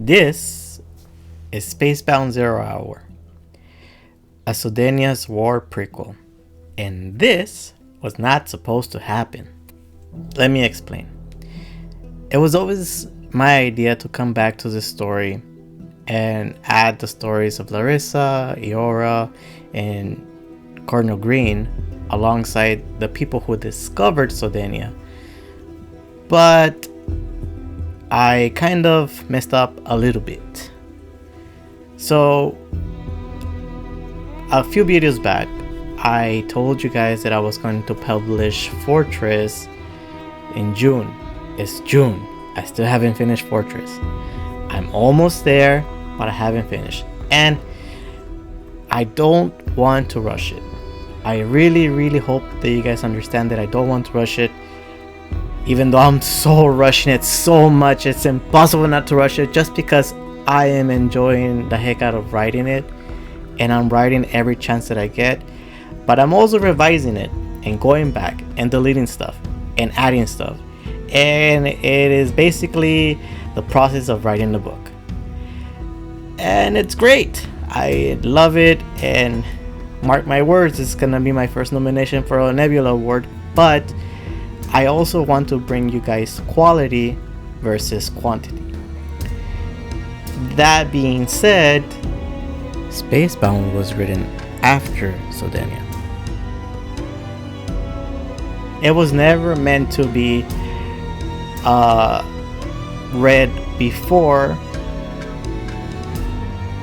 This is Spacebound Zero Hour, a Sodenia's War prequel, and this was not supposed to happen. Let me explain. It was always my idea to come back to this story and add the stories of Larissa, Eora, and Cardinal Green alongside the people who discovered Sodenia. But I kind of messed up a little bit. So a few videos back, I told you guys that I was going to publish Fortress in June. It's June. I still haven't finished Fortress. I'm almost there, but I haven't finished. And I don't want to rush it. I really hope that you guys understand that I don't want to rush it. Even though I'm so rushing it so much, it's impossible not to rush it just because I am enjoying the heck out of writing it. And I'm writing every chance that I get. But I'm also revising it and going back and deleting stuff and adding stuff. And it is basically the process of writing the book. And it's great. I love it. And mark my words, it's gonna be my first nomination for a Nebula Award. But I also want to bring you guys quality versus quantity. That being said, Spacebound was written after Sodenia. It was never meant to be read before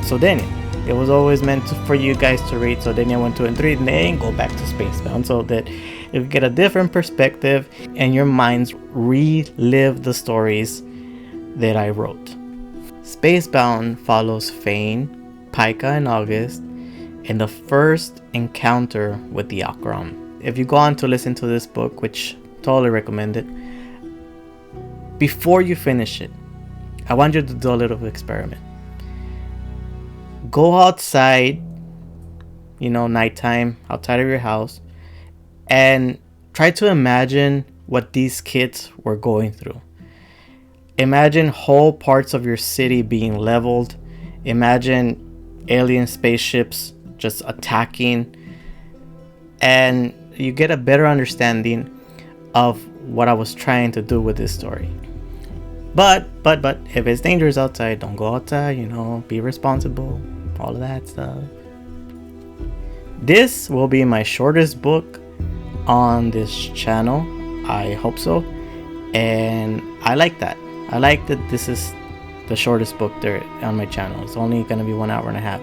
Sodenia. It was always meant for you guys to read Sodenia 1, 2, and 3 and then go back to Spacebound so that you get a different perspective and your minds relive the stories that I wrote. Spacebound follows Fain, Pika, and August in the first encounter with the Akram. If you go on to listen to this book, which totally recommend it, before you finish it, I want you to do a little experiment. Go outside, nighttime, outside of your house, and try to imagine what these kids were going through. Imagine whole parts of your city being leveled. Imagine alien spaceships just attacking. And you get a better understanding of what I was trying to do with this story. But if it's dangerous outside, don't go outside, be responsible, all of that stuff. This will be my shortest book on this channel. I hope so. And I like that. I like that this is the shortest book there on my channel. It's only going to be 1 hour and a half.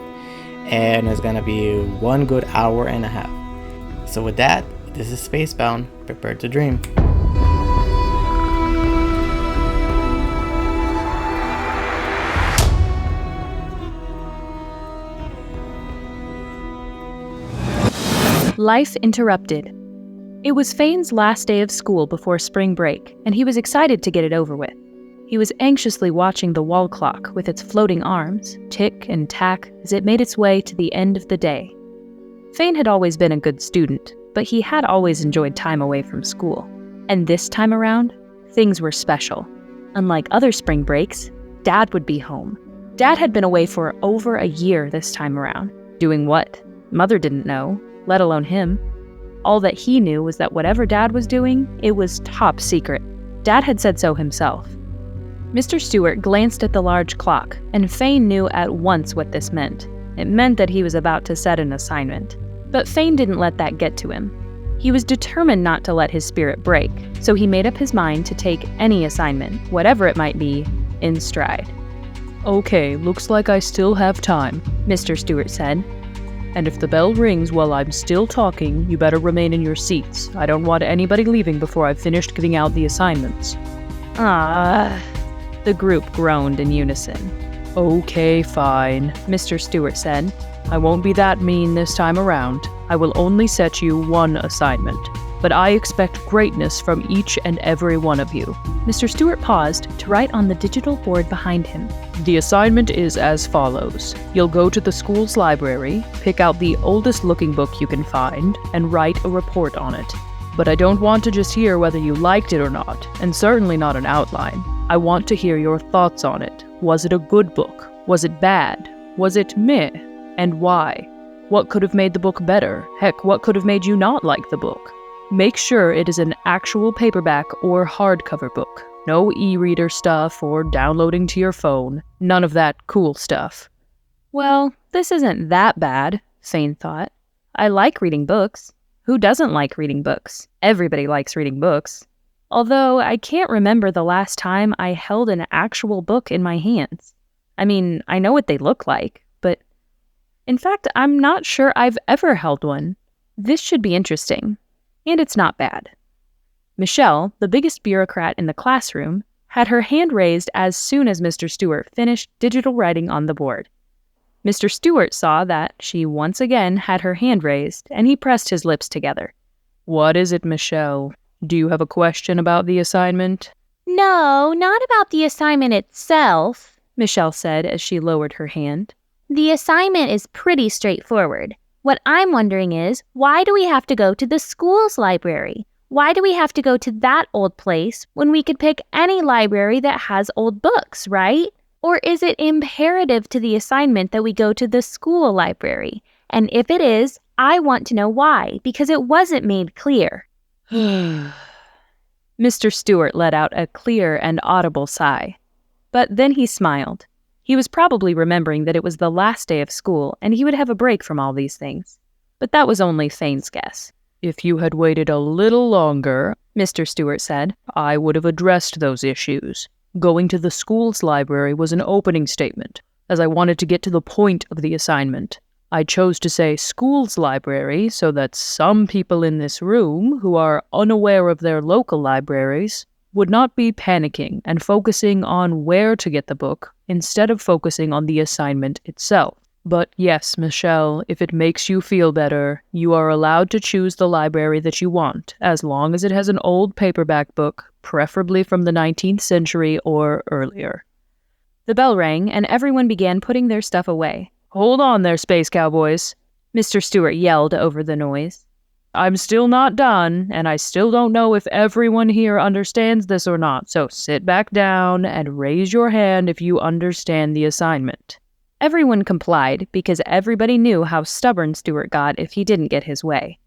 And it's going to be 1 good hour and a half. So with that, this is Spacebound. Prepare to dream. Life interrupted. It was Fain's last day of school before spring break, and he was excited to get it over with. He was anxiously watching the wall clock with its floating arms, tick and tack, as it made its way to the end of the day. Fain had always been a good student, but he had always enjoyed time away from school. And this time around, things were special. Unlike other spring breaks, Dad would be home. Dad had been away for over a year this time around. Doing what? Mother didn't know, let alone him. All that he knew was that whatever Dad was doing, it was top secret. Dad had said so himself. Mr. Stewart glanced at the large clock, and Fain knew at once what this meant. It meant that he was about to set an assignment. But Fain didn't let that get to him. He was determined not to let his spirit break, so he made up his mind to take any assignment, whatever it might be, in stride. Okay, looks like I still have time, Mr. Stewart said. And if the bell rings while I'm still talking, you better remain in your seats. I don't want anybody leaving before I've finished giving out the assignments. The group groaned in unison. Okay, fine, Mr. Stewart said. I won't be that mean this time around. I will only set you one assignment, but I expect greatness from each and every one of you. Mr. Stewart paused to write on the digital board behind him. The assignment is as follows. You'll go to the school's library, pick out the oldest looking book you can find, and write a report on it. But I don't want to just hear whether you liked it or not, and certainly not an outline. I want to hear your thoughts on it. Was it a good book? Was it bad? Was it meh? And why? What could have made the book better? Heck, what could have made you not like the book? Make sure it is an actual paperback or hardcover book. No e-reader stuff or downloading to your phone. None of that cool stuff. Well, this isn't that bad, Fain thought. I like reading books. Who doesn't like reading books? Everybody likes reading books. Although I can't remember the last time I held an actual book in my hands. I mean, I know what they look like, but in fact, I'm not sure I've ever held one. This should be interesting. And it's not bad. Michelle, the biggest bureaucrat in the classroom, had her hand raised as soon as Mr. Stewart finished digital writing on the board. Mr. Stewart saw that she once again had her hand raised, and he pressed his lips together. What is it, Michelle? Do you have a question about the assignment? No, not about the assignment itself, Michelle said as she lowered her hand. The assignment is pretty straightforward. What I'm wondering is, why do we have to go to the school's library? Why do we have to go to that old place when we could pick any library that has old books, right? Or is it imperative to the assignment that we go to the school library? And if it is, I want to know why, because it wasn't made clear. Mr. Stewart let out a clear and audible sigh. But then he smiled. He was probably remembering that it was the last day of school and he would have a break from all these things. But that was only Fain's guess. If you had waited a little longer, Mr. Stewart said, I would have addressed those issues. Going to the school's library was an opening statement, as I wanted to get to the point of the assignment. I chose to say school's library so that some people in this room who are unaware of their local libraries would not be panicking and focusing on where to get the book instead of focusing on the assignment itself. But yes, Michelle, if it makes you feel better, you are allowed to choose the library that you want, as long as it has an old paperback book, preferably from the 19th century or earlier. The bell rang, and everyone began putting their stuff away. Hold on there, Space Cowboys, Mr. Stewart yelled over the noise. I'm still not done, and I still don't know if everyone here understands this or not, so sit back down and raise your hand if you understand the assignment. Everyone complied because everybody knew how stubborn Stewart got if he didn't get his way.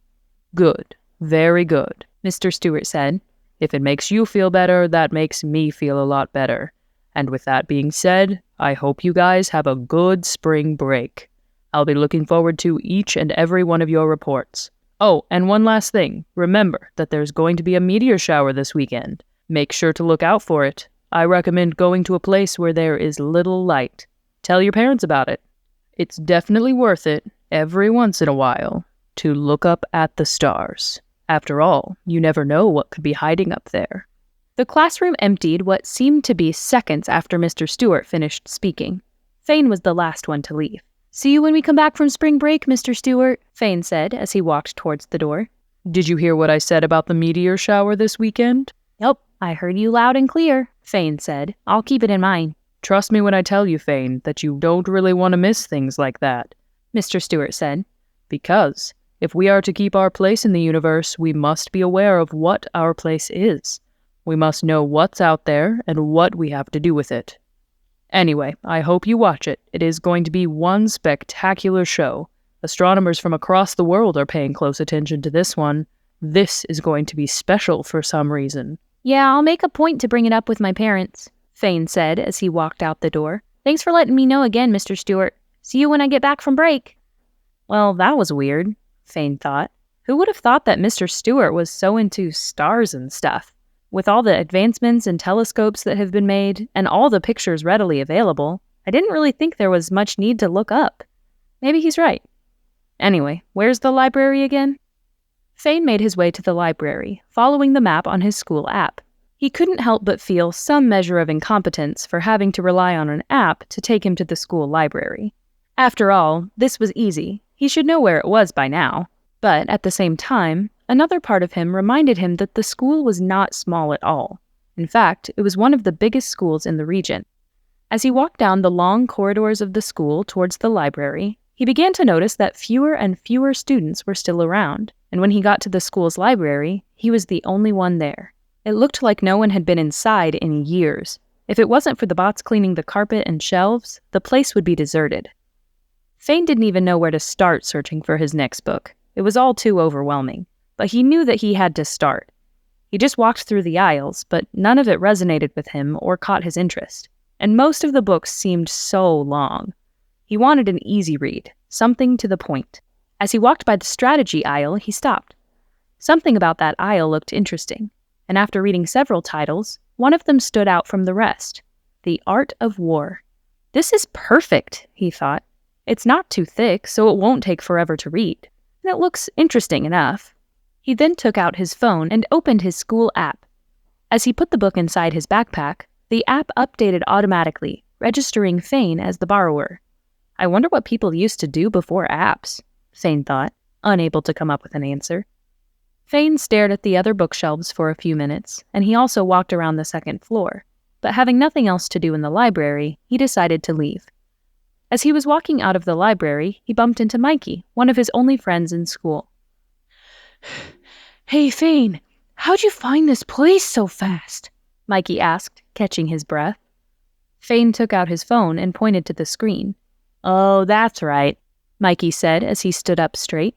Good. Very good, Mr. Stewart said. If it makes you feel better, that makes me feel a lot better. And with that being said, I hope you guys have a good spring break. I'll be looking forward to each and every one of your reports. Oh, and one last thing. Remember that there's going to be a meteor shower this weekend. Make sure to look out for it. I recommend going to a place where there is little light. Tell your parents about it. It's definitely worth it, every once in a while, to look up at the stars. After all, you never know what could be hiding up there. The classroom emptied what seemed to be seconds after Mr. Stewart finished speaking. Fain was the last one to leave. See you when we come back from spring break, Mr. Stewart, Fain said as he walked towards the door. Did you hear what I said about the meteor shower this weekend? Yep, I heard you loud and clear, Fain said. I'll keep it in mind. Trust me when I tell you, Fain, that you don't really want to miss things like that, Mr. Stewart said. Because if we are to keep our place in the universe, we must be aware of what our place is. We must know what's out there and what we have to do with it. Anyway, I hope you watch it. It is going to be one spectacular show. Astronomers from across the world are paying close attention to this one. This is going to be special for some reason. Yeah, I'll make a point to bring it up with my parents, Fain said as he walked out the door. Thanks for letting me know again, Mr. Stewart. See you when I get back from break. Well, that was weird, Fain thought. Who would have thought that Mr. Stewart was so into stars and stuff? With all the advancements and telescopes that have been made, and all the pictures readily available, I didn't really think there was much need to look up. Maybe he's right. Anyway, where's the library again? Fain made his way to the library, following the map on his school app. He couldn't help but feel some measure of incompetence for having to rely on an app to take him to the school library. After all, this was easy. He should know where it was by now. But at the same time, another part of him reminded him that the school was not small at all. In fact, it was one of the biggest schools in the region. As he walked down the long corridors of the school towards the library, he began to notice that fewer and fewer students were still around, and when he got to the school's library, he was the only one there. It looked like no one had been inside in years. If it wasn't for the bots cleaning the carpet and shelves, the place would be deserted. Fain didn't even know where to start searching for his next book. It was all too overwhelming, but he knew that he had to start. He just walked through the aisles, but none of it resonated with him or caught his interest, and most of the books seemed so long. He wanted an easy read, something to the point. As he walked by the strategy aisle, he stopped. Something about that aisle looked interesting, and after reading several titles, one of them stood out from the rest. The Art of War. This is perfect, he thought. It's not too thick, so it won't take forever to read, and it looks interesting enough. He then took out his phone and opened his school app. As he put the book inside his backpack, the app updated automatically, registering Fain as the borrower. I wonder what people used to do before apps, Fain thought, unable to come up with an answer. Fain stared at the other bookshelves for a few minutes, and he also walked around the second floor. But having nothing else to do in the library, he decided to leave. As he was walking out of the library, he bumped into Mikey, one of his only friends in school. Hey, Fain, how'd you find this place so fast? Mikey asked, catching his breath. Fain took out his phone and pointed to the screen. Oh, that's right, Mikey said as he stood up straight.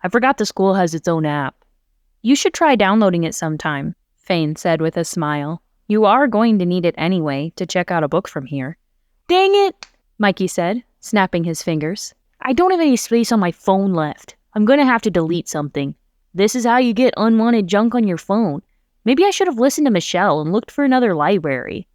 I forgot the school has its own app. You should try downloading it sometime, Fain said with a smile. You are going to need it anyway to check out a book from here. Dang it, Mikey said, snapping his fingers. I don't have any space on my phone left. I'm going to have to delete something. This is how you get unwanted junk on your phone. Maybe I should have listened to Michelle and looked for another library.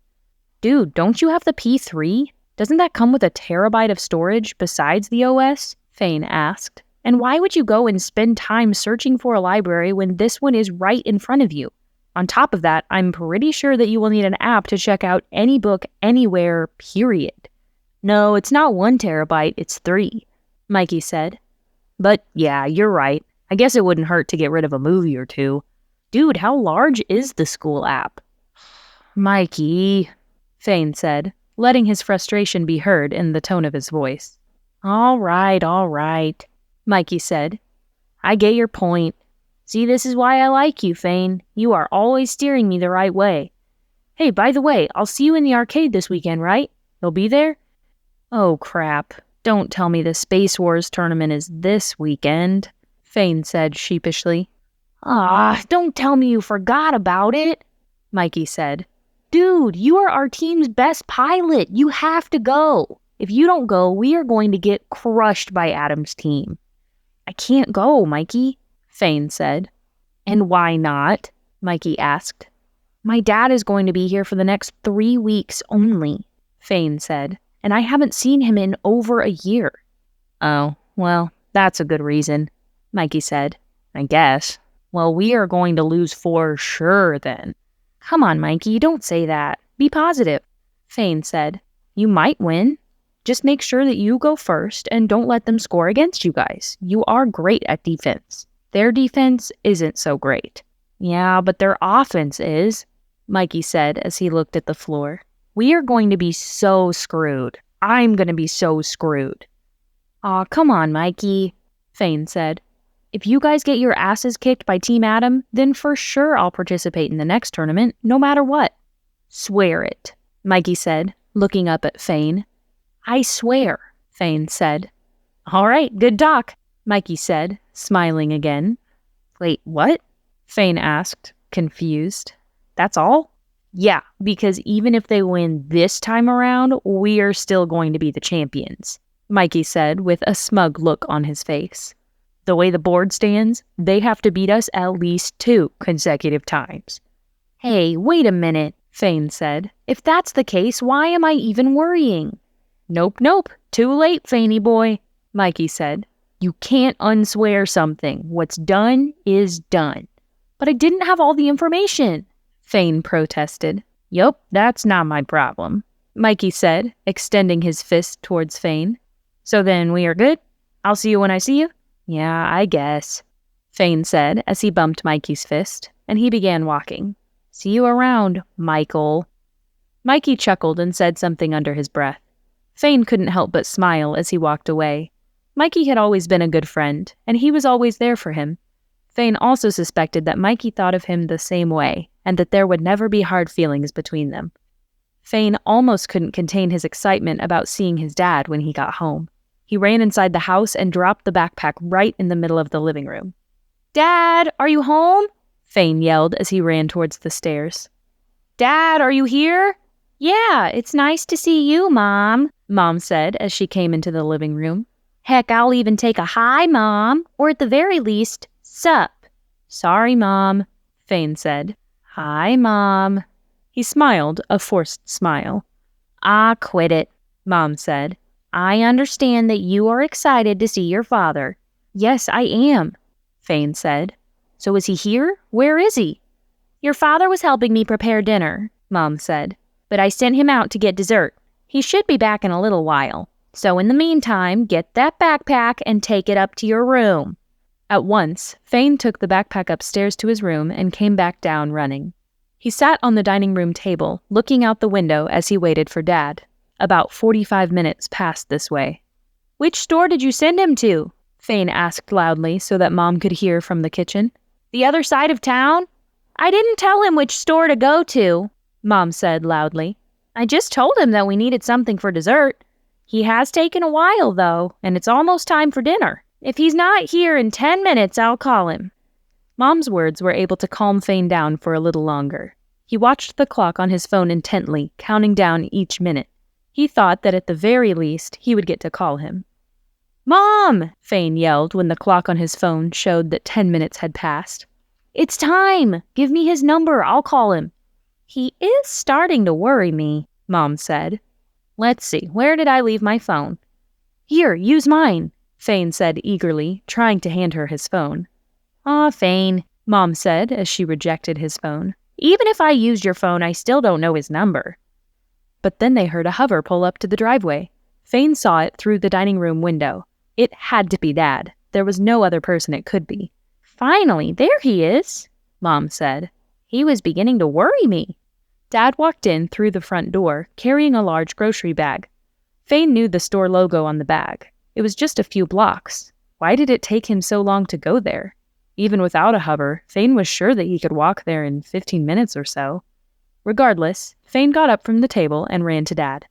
Dude, don't you have the P3? Doesn't that come with a terabyte of storage besides the OS? Fain asked. And why would you go and spend time searching for a library when this one is right in front of you? On top of that, I'm pretty sure that you will need an app to check out any book anywhere, period. No, it's not 1 terabyte, it's 3, Mikey said. But yeah, you're right. I guess it wouldn't hurt to get rid of a movie or two. Dude, how large is the school app? Mikey, Fain said, letting his frustration be heard in the tone of his voice. All right, Mikey said. I get your point. See, this is why I like you, Fain. You are always steering me the right way. Hey, by the way, I'll see you in the arcade this weekend, right? You'll be there? Oh, crap. Don't tell me the Space Wars tournament is this weekend, Fain said sheepishly. Don't tell me you forgot about it, Mikey said. Dude, you are our team's best pilot. You have to go. If you don't go, we are going to get crushed by Adam's team. I can't go, Mikey, Fain said. And why not? Mikey asked. My dad is going to be here for the next 3 weeks only, Fain said, and I haven't seen him in over a year. Oh, well, that's a good reason, Mikey said. I guess. Well, we are going to lose for sure then. Come on, Mikey, don't say that. Be positive, Fain said. You might win. Just make sure that you go first and don't let them score against you guys. You are great at defense. Their defense isn't so great. Yeah, but their offense is, Mikey said as he looked at the floor. We are going to be so screwed. I'm going to be so screwed. Aw, come on, Mikey, Fain said. If you guys get your asses kicked by Team Adam, then for sure I'll participate in the next tournament, no matter what. Swear it, Mikey said, looking up at Fain. I swear, Fain said. All right, good talk, Mikey said, smiling again. Wait, what? Fain asked, confused. That's all? Yeah, because even if they win this time around, we are still going to be the champions, Mikey said with a smug look on his face. The way the board stands, they have to beat us at least 2 consecutive times. Hey, wait a minute, Fain said. If that's the case, why am I even worrying? Nope. Too late, Fainy boy, Mikey said. You can't unswear something. What's done is done. But I didn't have all the information, Fain protested. Yup, that's not my problem, Mikey said, extending his fist towards Fain. So then we are good? I'll see you when I see you? Yeah, I guess, Fain said as he bumped Mikey's fist, and he began walking. See you around, Michael. Mikey chuckled and said something under his breath. Fain couldn't help but smile as he walked away. Mikey had always been a good friend, and he was always there for him. Fain also suspected that Mikey thought of him the same way, and that there would never be hard feelings between them. Fain almost couldn't contain his excitement about seeing his dad when he got home. He ran inside the house and dropped the backpack right in the middle of the living room. "Dad, are you home?" Fain yelled as he ran towards the stairs. "Dad, are you here?" "Yeah, it's nice to see you, Mom," Mom said as she came into the living room. "Heck, I'll even take a hi, Mom, or at the very least, sup." "Sorry, Mom," Fain said. "Hi, Mom." He smiled, a forced smile. "Ah, quit it," Mom said. "I understand that you are excited to see your father." "Yes, I am," Fain said. "So is he here? Where is he?" "Your father was helping me prepare dinner," Mom said. "But I sent him out to get dessert. He should be back in a little while. So in the meantime, get that backpack and take it up to your room." At once, Fain took the backpack upstairs to his room and came back down running. He sat on the dining room table, looking out the window as he waited for Dad. About 45 minutes passed this way. "Which store did you send him to?" Fain asked loudly so that Mom could hear from the kitchen. "The other side of town?" "I didn't tell him which store to go to," Mom said loudly. "I just told him that we needed something for dessert. He has taken a while, though, and it's almost time for dinner. If he's not here in 10 minutes, I'll call him." Mom's words were able to calm Fain down for a little longer. He watched the clock on his phone intently, counting down each minute. He thought that at the very least, he would get to call him. "Mom!" Fain yelled when the clock on his phone showed that 10 minutes had passed. "It's time! Give me his number, I'll call him." "He is starting to worry me," Mom said. "Let's see, where did I leave my phone?" "Here, use mine," Fain said eagerly, trying to hand her his phone. "Aw, Fain," Mom said as she rejected his phone. "Even if I used your phone, I still don't know his number." But then they heard a hover pull up to the driveway. Fain saw it through the dining room window. It had to be Dad. There was no other person it could be. "Finally, there he is," Mom said. "He was beginning to worry me." Dad walked in through the front door, carrying a large grocery bag. Fain knew the store logo on the bag. It was just a few blocks. Why did it take him so long to go there? Even without a hover, Fain was sure that he could walk there in 15 minutes or so. Regardless, Fain got up from the table and ran to Dad.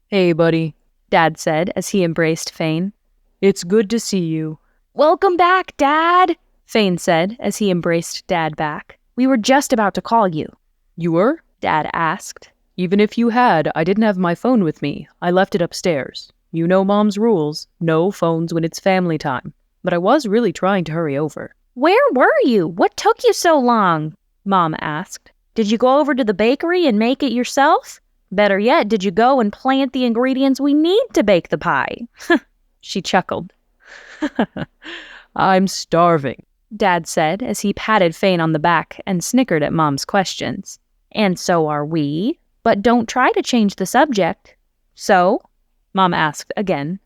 "Hey, buddy," Dad said as he embraced Fain. "It's good to see you." "Welcome back, Dad," Fain said as he embraced Dad back. "We were just about to call you." "You were?" Dad asked. "Even if you had, I didn't have my phone with me. I left it upstairs. You know Mom's rules. No phones when it's family time. But I was really trying to hurry over." "Where were you? What took you so long?" Mom asked. "Did you go over to the bakery and make it yourself? Better yet, did you go and plant the ingredients we need to bake the pie?" She chuckled. "I'm starving," Dad said as he patted Fain on the back and snickered at Mom's questions. "And so are we. But don't try to change the subject." "So?" Mom asked again.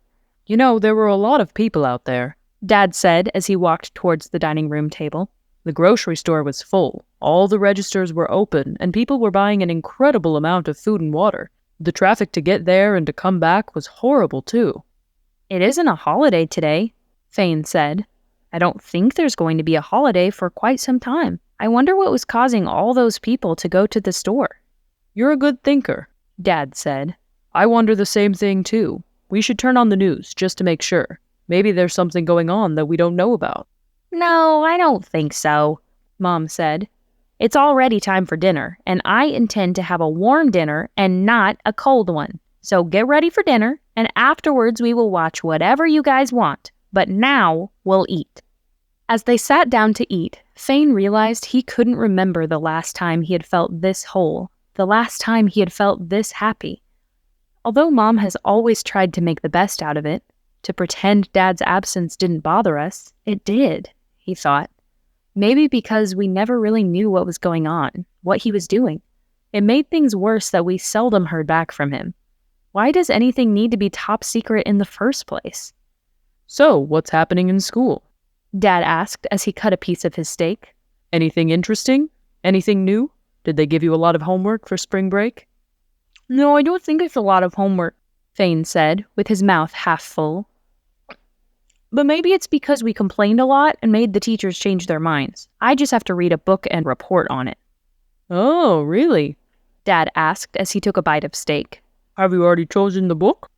"You know, there were a lot of people out there," Dad said as he walked towards the dining room table. "The grocery store was full. All the registers were open, and people were buying an incredible amount of food and water. The traffic to get there and to come back was horrible, too." "It isn't a holiday today," Fain said. "I don't think there's going to be a holiday for quite some time. I wonder what was causing all those people to go to the store." "You're a good thinker," Dad said. "I wonder the same thing, too. We should turn on the news just to make sure. Maybe there's something going on that we don't know about." "No, I don't think so," Mom said. "It's already time for dinner, and I intend to have a warm dinner and not a cold one. So get ready for dinner, and afterwards we will watch whatever you guys want. But now we'll eat." As they sat down to eat, Fain realized he couldn't remember the last time he had felt this whole, the last time he had felt this happy. Although Mom has always tried to make the best out of it, to pretend Dad's absence didn't bother us, it did, he thought. Maybe because we never really knew what was going on, what he was doing. It made things worse that we seldom heard back from him. Why does anything need to be top secret in the first place? "So, what's happening in school?" Dad asked as he cut a piece of his steak. "Anything interesting? Anything new? Did they give you a lot of homework for spring break?" "No, I don't think it's a lot of homework," Fain said, with his mouth half full. "But maybe it's because we complained a lot and made the teachers change their minds. I just have to read a book and report on it." "Oh, really?" Dad asked as he took a bite of steak. Have you already chosen the book?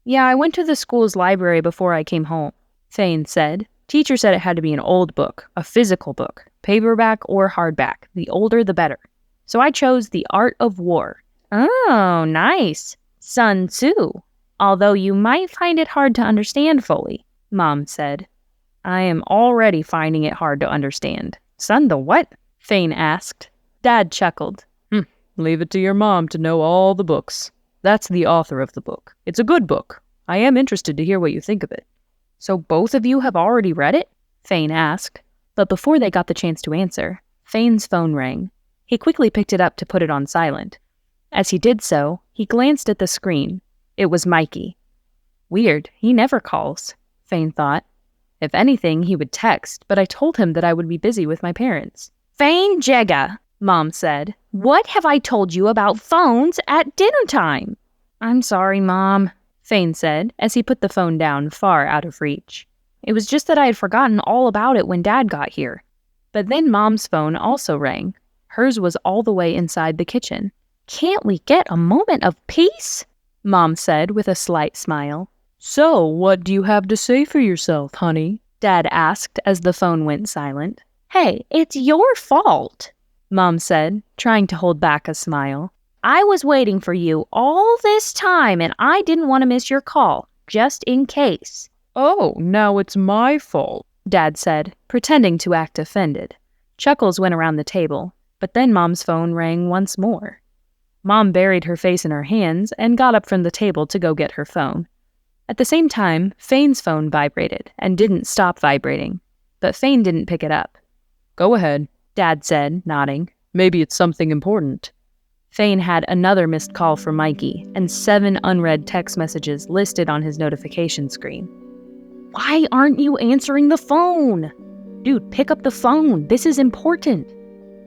Yeah, I went to the school's library before I came home, Fain said. Teacher said it had to be an old book, a physical book, paperback or hardback. The older, the better. So I chose The Art of War. Oh, nice. Sun Tzu. Although you might find it hard to understand fully, Mom said. I am already finding it hard to understand. Sun the what? Fain asked. Dad chuckled. Leave it to your mom to know all the books. That's the author of the book. It's a good book. I am interested to hear what you think of it. So both of you have already read it? Fain asked. But before they got the chance to answer, Fain's phone rang. He quickly picked it up to put it on silent. As he did so, he glanced at the screen. It was Mikey. Weird, he never calls, Fain thought. If anything, he would text, but I told him that I would be busy with my parents. Fain Jegga, Mom said. What have I told you about phones at dinner time? I'm sorry, Mom, Fain said, as he put the phone down far out of reach. It was just that I had forgotten all about it when Dad got here. But then Mom's phone also rang. Hers was all the way inside the kitchen. Can't we get a moment of peace? Mom said with a slight smile. So, what do you have to say for yourself, honey? Dad asked as the phone went silent. Hey, it's your fault, Mom said, trying to hold back a smile. I was waiting for you all this time and I didn't want to miss your call, just in case. Oh, now it's my fault, Dad said, pretending to act offended. Chuckles went around the table, but then Mom's phone rang once more. Mom buried her face in her hands and got up from the table to go get her phone. At the same time, Fain's phone vibrated and didn't stop vibrating, but Fain didn't pick it up. Go ahead, Dad said, nodding. Maybe it's something important. Fain had another missed call from Mikey and 7 unread text messages listed on his notification screen. Why aren't you answering the phone? Dude, pick up the phone. This is important.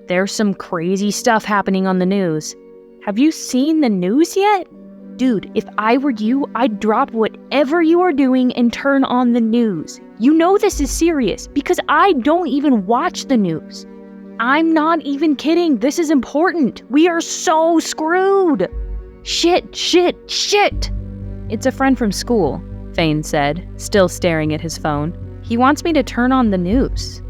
There's some crazy stuff happening on the news. Have you seen the news yet? Dude, if I were you, I'd drop whatever you are doing and turn on the news. You know this is serious because I don't even watch the news. I'm not even kidding. This is important. We are so screwed. Shit. It's a friend from school, Fain said, still staring at his phone. He wants me to turn on the news.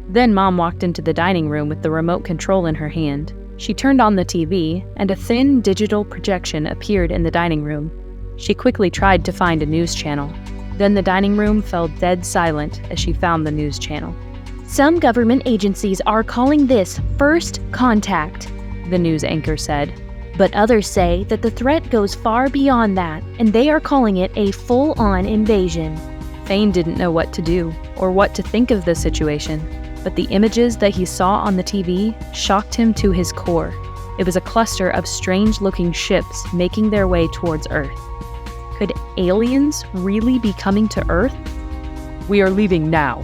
Then Mom walked into the dining room with the remote control in her hand. She turned on the TV, and a thin digital projection appeared in the dining room. She quickly tried to find a news channel. Then the dining room fell dead silent as she found the news channel. Some government agencies are calling this first contact, the news anchor said. But others say that the threat goes far beyond that, and they are calling it a full-on invasion. Fain didn't know what to do, or what to think of the situation. But the images that he saw on the TV shocked him to his core. It was a cluster of strange-looking ships making their way towards Earth. Could aliens really be coming to Earth? We are leaving now,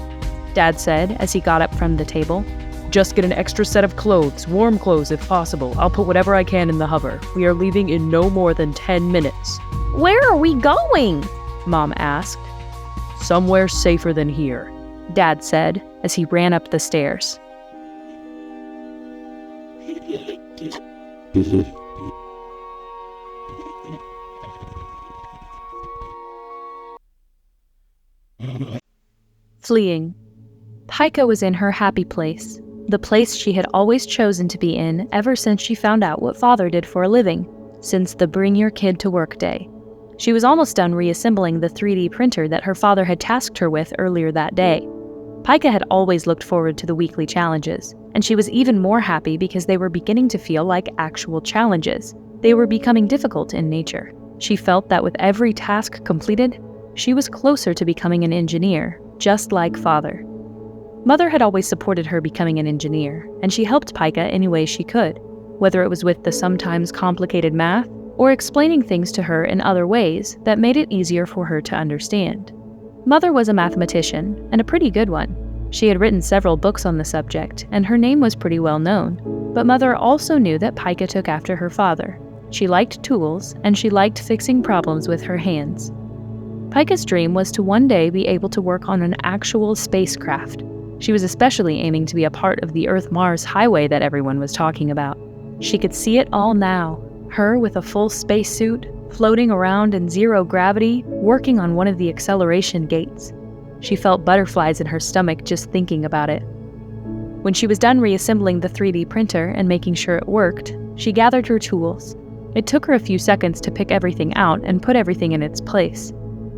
Dad said as he got up from the table. Just get an extra set of clothes, warm clothes if possible. I'll put whatever I can in the hover. We are leaving in no more than 10 minutes. Where are we going? Mom asked. Somewhere safer than here, Dad said as he ran up the stairs. Fleeing. Pica was in her happy place, the place she had always chosen to be in ever since she found out what Father did for a living, since the Bring Your Kid to Work day. She was almost done reassembling the 3D printer that her father had tasked her with earlier that day. Pica had always looked forward to the weekly challenges, and she was even more happy because they were beginning to feel like actual challenges. They were becoming difficult in nature. She felt that with every task completed, she was closer to becoming an engineer, just like Father. Mother had always supported her becoming an engineer, and she helped Pica any way she could, whether it was with the sometimes complicated math or explaining things to her in other ways that made it easier for her to understand. Mother was a mathematician, and a pretty good one. She had written several books on the subject, and her name was pretty well known. But Mother also knew that Pica took after her father. She liked tools, and she liked fixing problems with her hands. Pica's dream was to one day be able to work on an actual spacecraft. She was especially aiming to be a part of the Earth-Mars highway that everyone was talking about. She could see it all now. Her with a full spacesuit, floating around in zero gravity, working on one of the acceleration gates. She felt butterflies in her stomach just thinking about it. When she was done reassembling the 3D printer and making sure it worked, she gathered her tools. It took her a few seconds to pick everything out and put everything in its place.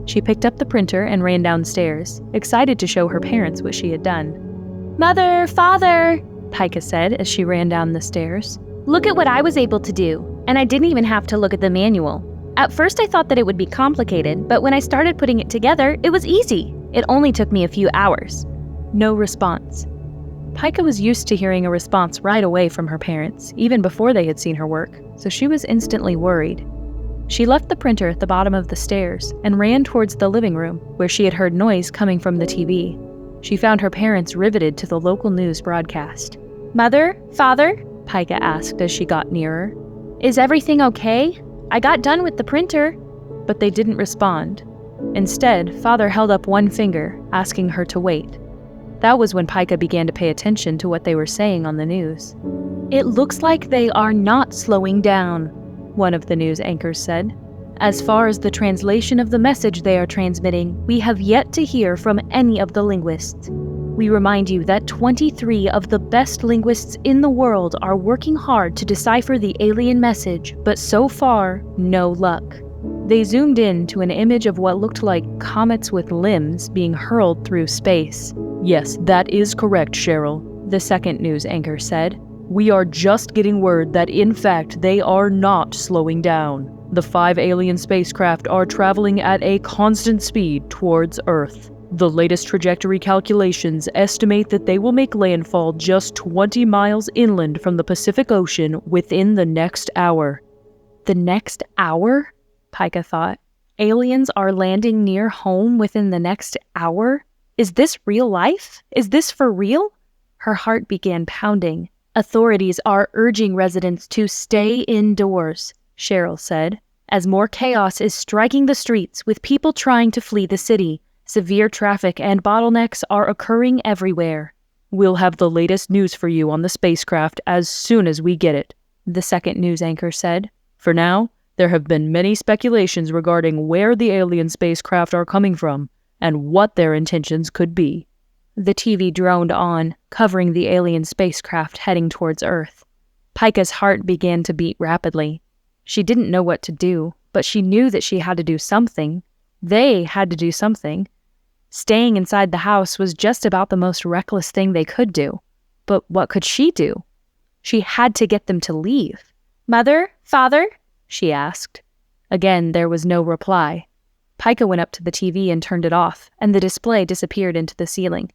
She picked up the printer and ran downstairs, excited to show her parents what she had done. Mother, Father, Pika said as she ran down the stairs. Look at what I was able to do, and I didn't even have to look at the manual. At first I thought that it would be complicated, but when I started putting it together, it was easy. It only took me a few hours. No response. Pika was used to hearing a response right away from her parents, even before they had seen her work, so she was instantly worried. She left the printer at the bottom of the stairs and ran towards the living room, where she had heard noise coming from the TV. She found her parents riveted to the local news broadcast. Mother, Father, Pika asked as she got nearer. Is everything okay? I got done with the printer. But they didn't respond. Instead, Father held up one finger, asking her to wait. That was when Pika began to pay attention to what they were saying on the news. It looks like they are not slowing down, one of the news anchors said. As far as the translation of the message they are transmitting, we have yet to hear from any of the linguists. We remind you that 23 of the best linguists in the world are working hard to decipher the alien message, but so far, no luck. They zoomed in to an image of what looked like comets with limbs being hurled through space. Yes, that is correct, Cheryl, the second news anchor said. We are just getting word that in fact they are not slowing down. The 5 alien spacecraft are traveling at a constant speed towards Earth. The latest trajectory calculations estimate that they will make landfall just 20 miles inland from the Pacific Ocean within the next hour. The next hour? Pika thought. Aliens are landing near home within the next hour? Is this real life? Is this for real? Her heart began pounding. Authorities are urging residents to stay indoors, Cheryl said, as more chaos is striking the streets with people trying to flee the city. Severe traffic and bottlenecks are occurring everywhere. We'll have the latest news for you on the spacecraft as soon as we get it, the second news anchor said. For now, there have been many speculations regarding where the alien spacecraft are coming from and what their intentions could be. The TV droned on, covering the alien spacecraft heading towards Earth. Pika's heart began to beat rapidly. She didn't know what to do, but she knew that she had to do something. They had to do something. Staying inside the house was just about the most reckless thing they could do. But what could she do? She had to get them to leave. Mother? Father? She asked. Again, there was no reply. Pika went up to the TV and turned it off, and the display disappeared into the ceiling.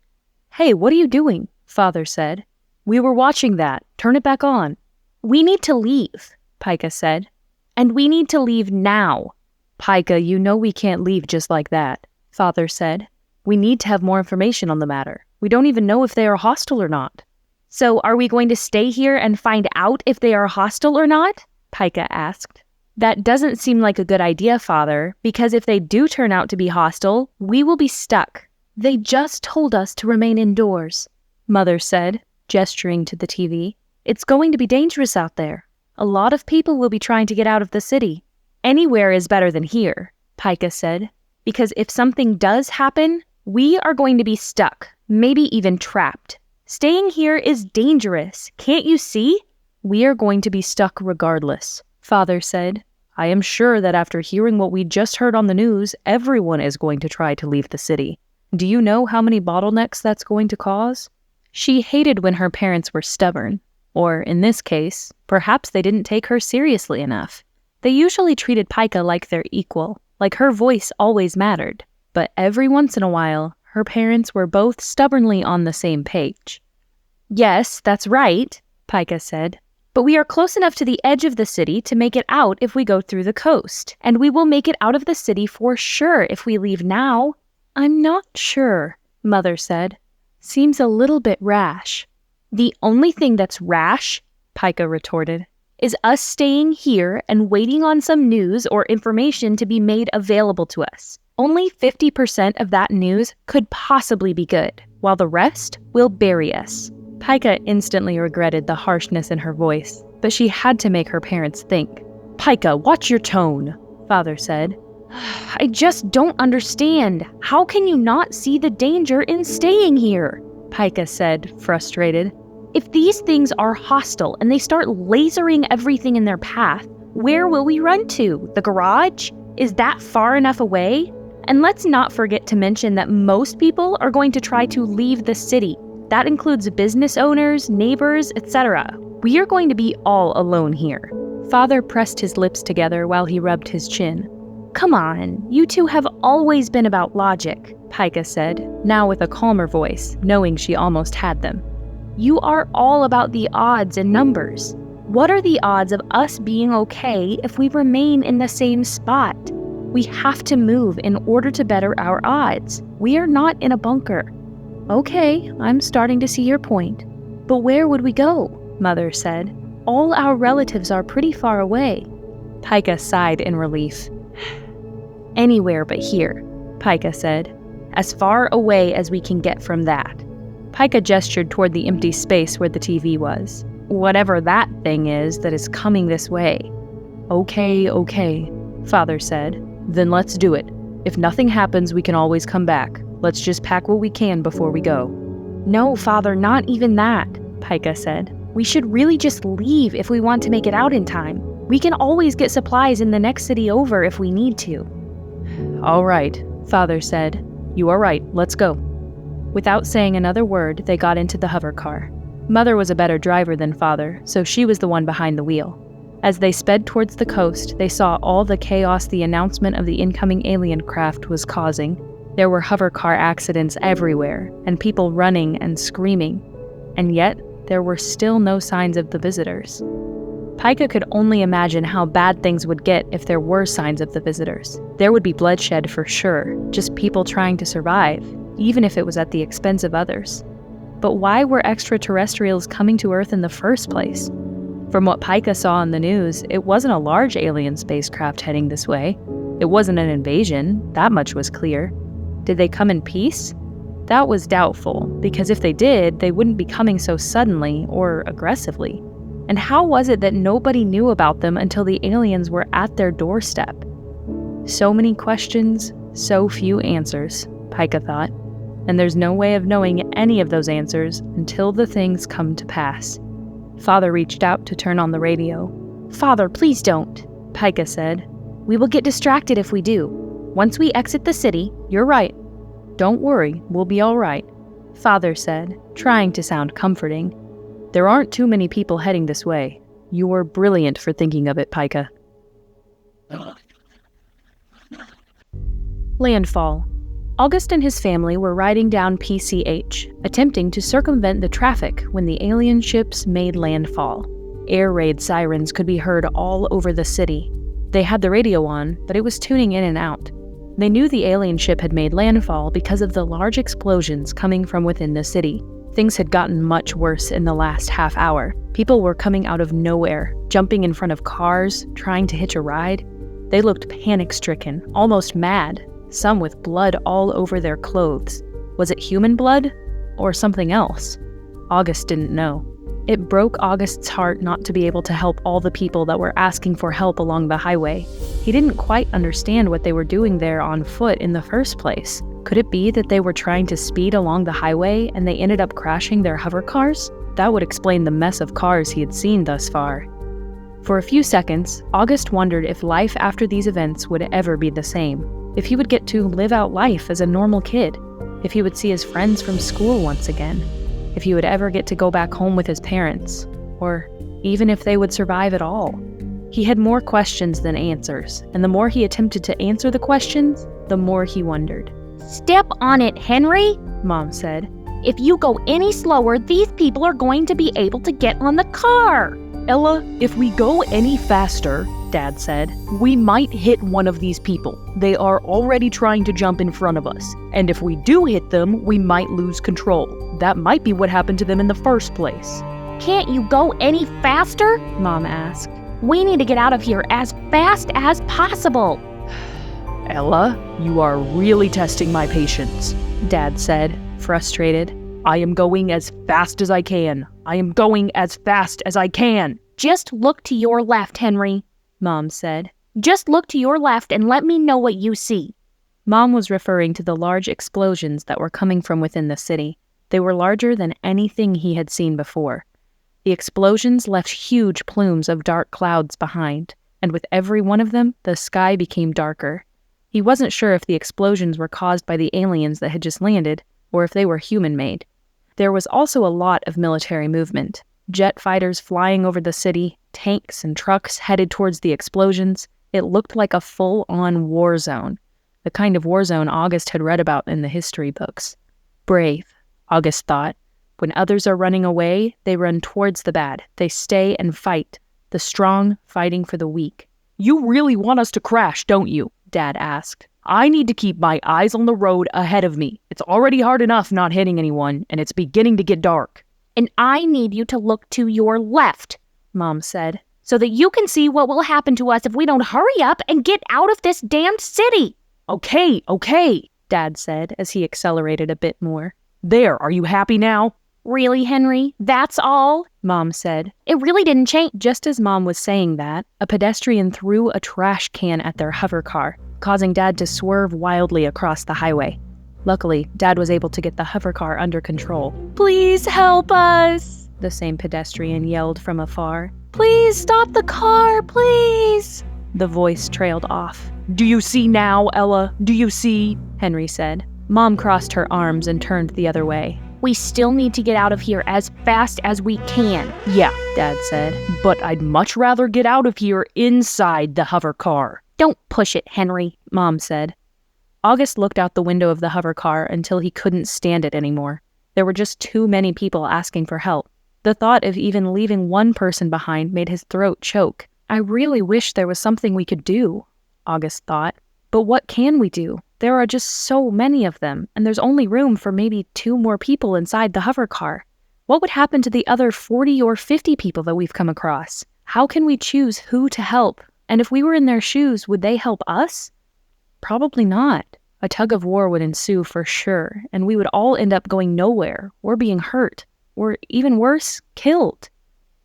Hey, what are you doing? Father said. We were watching that. Turn it back on. We need to leave, Pika said. And we need to leave now. Pika, you know we can't leave just like that, Father said. We need to have more information on the matter. We don't even know if they are hostile or not. So are we going to stay here and find out if they are hostile or not? Pika asked. That doesn't seem like a good idea, Father, because if they do turn out to be hostile, we will be stuck. They just told us to remain indoors, Mother said, gesturing to the TV. It's going to be dangerous out there. A lot of people will be trying to get out of the city. Anywhere is better than here, Pika said, because if something does happen, we are going to be stuck, maybe even trapped. Staying here is dangerous, can't you see? We are going to be stuck regardless, Father said. I am sure that after hearing what we just heard on the news, everyone is going to try to leave the city. Do you know how many bottlenecks that's going to cause? She hated when her parents were stubborn, or in this case, perhaps they didn't take her seriously enough. They usually treated Pika like their equal, like her voice always mattered. But every once in a while, her parents were both stubbornly on the same page. Yes, that's right, Pika said. But we are close enough to the edge of the city to make it out if we go through the coast. And we will make it out of the city for sure if we leave now. I'm not sure, Mother said. Seems a little bit rash. The only thing that's rash, Pika retorted, is us staying here and waiting on some news or information to be made available to us. Only 50% of that news could possibly be good, while the rest will bury us. Pika instantly regretted the harshness in her voice. but she had to make her parents think. "Pika, watch your tone," Father said. "I just don't understand. How can you not see the danger in staying here?" Pika said, frustrated. "If these things are hostile and they start lasering everything in their path, where will we run to? The garage? Is that far enough away? And let's not forget to mention that most people are going to try to leave the city. That includes business owners, neighbors, etc. We are going to be all alone here." Father pressed his lips together while he rubbed his chin. "Come on, you two have always been about logic," Pika said, now with a calmer voice, knowing she almost had them. "You are all about the odds and numbers. What are the odds of us being okay if we remain in the same spot? We have to move in order to better our odds. We are not in a bunker." "Okay, I'm starting to see your point. "But where would we go?" Mother said. "All our relatives are pretty far away." Pika sighed in relief. "Anywhere but here," Pika said. "As far away as we can get from that." Pika gestured toward the empty space where the TV was. "Whatever that thing is that is coming this way." Okay, Father said. "Then let's do it. If nothing happens, we can always come back. Let's just pack what we can before we go." "No, Father, not even that," Pika said. "We should really just leave if we want to make it out in time. We can always get supplies in the next city over if we need to." "All right," Father said. "You are right. Let's go." Without saying another word, they got into the hover car. Mother was a better driver than Father, so she was the one behind the wheel. As they sped towards the coast, they saw all the chaos the announcement of the incoming alien craft was causing. There were hover car accidents everywhere, and people running and screaming. And yet, there were still no signs of the visitors. Pika could only imagine how bad things would get if there were signs of the visitors. There would be bloodshed for sure, just people trying to survive, even if it was at the expense of others. But why were extraterrestrials coming to Earth in the first place? From what Pika saw on the news, it wasn't a large alien spacecraft heading this way. It wasn't an invasion, that much was clear. Did they come in peace? That was doubtful, because if they did, they wouldn't be coming so suddenly or aggressively. And how was it that nobody knew about them until the aliens were at their doorstep? So many questions, so few answers, Pika thought. And there's no way of knowing any of those answers until the things come to pass. Father reached out to turn on the radio. "Father, please don't," Pika said. "We will get distracted if we do. Once we exit the city..." "You're right. Don't worry, we'll be all right," Father said, trying to sound comforting. "There aren't too many people heading this way. You were brilliant for thinking of it, Pika." Landfall. August and his family were riding down PCH, attempting to circumvent the traffic when the alien ships made landfall. Air raid sirens could be heard all over the city. They had the radio on, but it was tuning in and out. They knew the alien ship had made landfall because of the large explosions coming from within the city. Things had gotten much worse in the last half hour. People were coming out of nowhere, jumping in front of cars, trying to hitch a ride. They looked panic-stricken, almost mad, some with blood all over their clothes. Was it human blood? Or something else? August didn't know. It broke August's heart not to be able to help all the people that were asking for help along the highway. He didn't quite understand what they were doing there on foot in the first place. Could it be that they were trying to speed along the highway and they ended up crashing their hover cars? That would explain the mess of cars he had seen thus far. For a few seconds, August wondered if life after these events would ever be the same. If he would get to live out life as a normal kid. If he would see his friends from school once again. If he would ever get to go back home with his parents. Or even if they would survive at all. He had more questions than answers, and the more he attempted to answer the questions, the more he wondered. "Step on it, Henry," Mom said. "If you go any slower, these people are going to be able to get on the car." "Ella, if we go any faster," Dad said, "we might hit one of these people. They are already trying to jump in front of us. And if we do hit them, we might lose control. That might be what happened to them in the first place." "Can't you go any faster?" Mom asked. "We need to get out of here as fast as possible." "Ella, you are really testing my patience," Dad said, frustrated. "I am going as fast as I can. I am going as fast as I can." Just look to your left, Henry, Mom said. Just look to your left and let me know what you see. Mom was referring to the large explosions that were coming from within the city. They were larger than anything he had seen before. The explosions left huge plumes of dark clouds behind, and with every one of them, the sky became darker. He wasn't sure if the explosions were caused by the aliens that had just landed, or if they were human-made. There was also a lot of military movement. Jet fighters flying over the city, tanks and trucks headed towards the explosions. It looked like a full-on war zone, the kind of war zone August had read about in the history books. Brave, August thought. When others are running away, they run towards the bad. They stay and fight, the strong fighting for the weak. You really want us to crash, don't you? Dad asked. I need to keep my eyes on the road ahead of me. It's already hard enough not hitting anyone, and it's beginning to get dark. And I need you to look to your left, Mom said, so that you can see what will happen to us if we don't hurry up and get out of this damned city. Okay, Dad said as he accelerated a bit more. There, are you happy now? Really, Henry? That's all? Mom said. It really didn't change. Just as Mom was saying that, a pedestrian threw a trash can at their hover car, causing Dad to swerve wildly across the highway. Luckily, Dad was able to get the hover car under control. Please help us, the same pedestrian yelled from afar. Please stop the car, please. The voice trailed off. Do you see now, Ella? Do you see? Henry said. Mom crossed her arms and turned the other way. We still need to get out of here as fast as we can. Yeah, Dad said. But I'd much rather get out of here inside the hover car. Don't push it, Henry, Mom said. August looked out the window of the hover car until he couldn't stand it anymore. There were just too many people asking for help. The thought of even leaving one person behind made his throat choke. I really wish there was something we could do, August thought. But what can we do? There are just so many of them, and there's only room for maybe 2 more people inside the hover car. What would happen to the other 40 or 50 people that we've come across? How can we choose who to help? And if we were in their shoes, would they help us? Probably not. A tug of war would ensue for sure, and we would all end up going nowhere, or being hurt, or even worse, killed.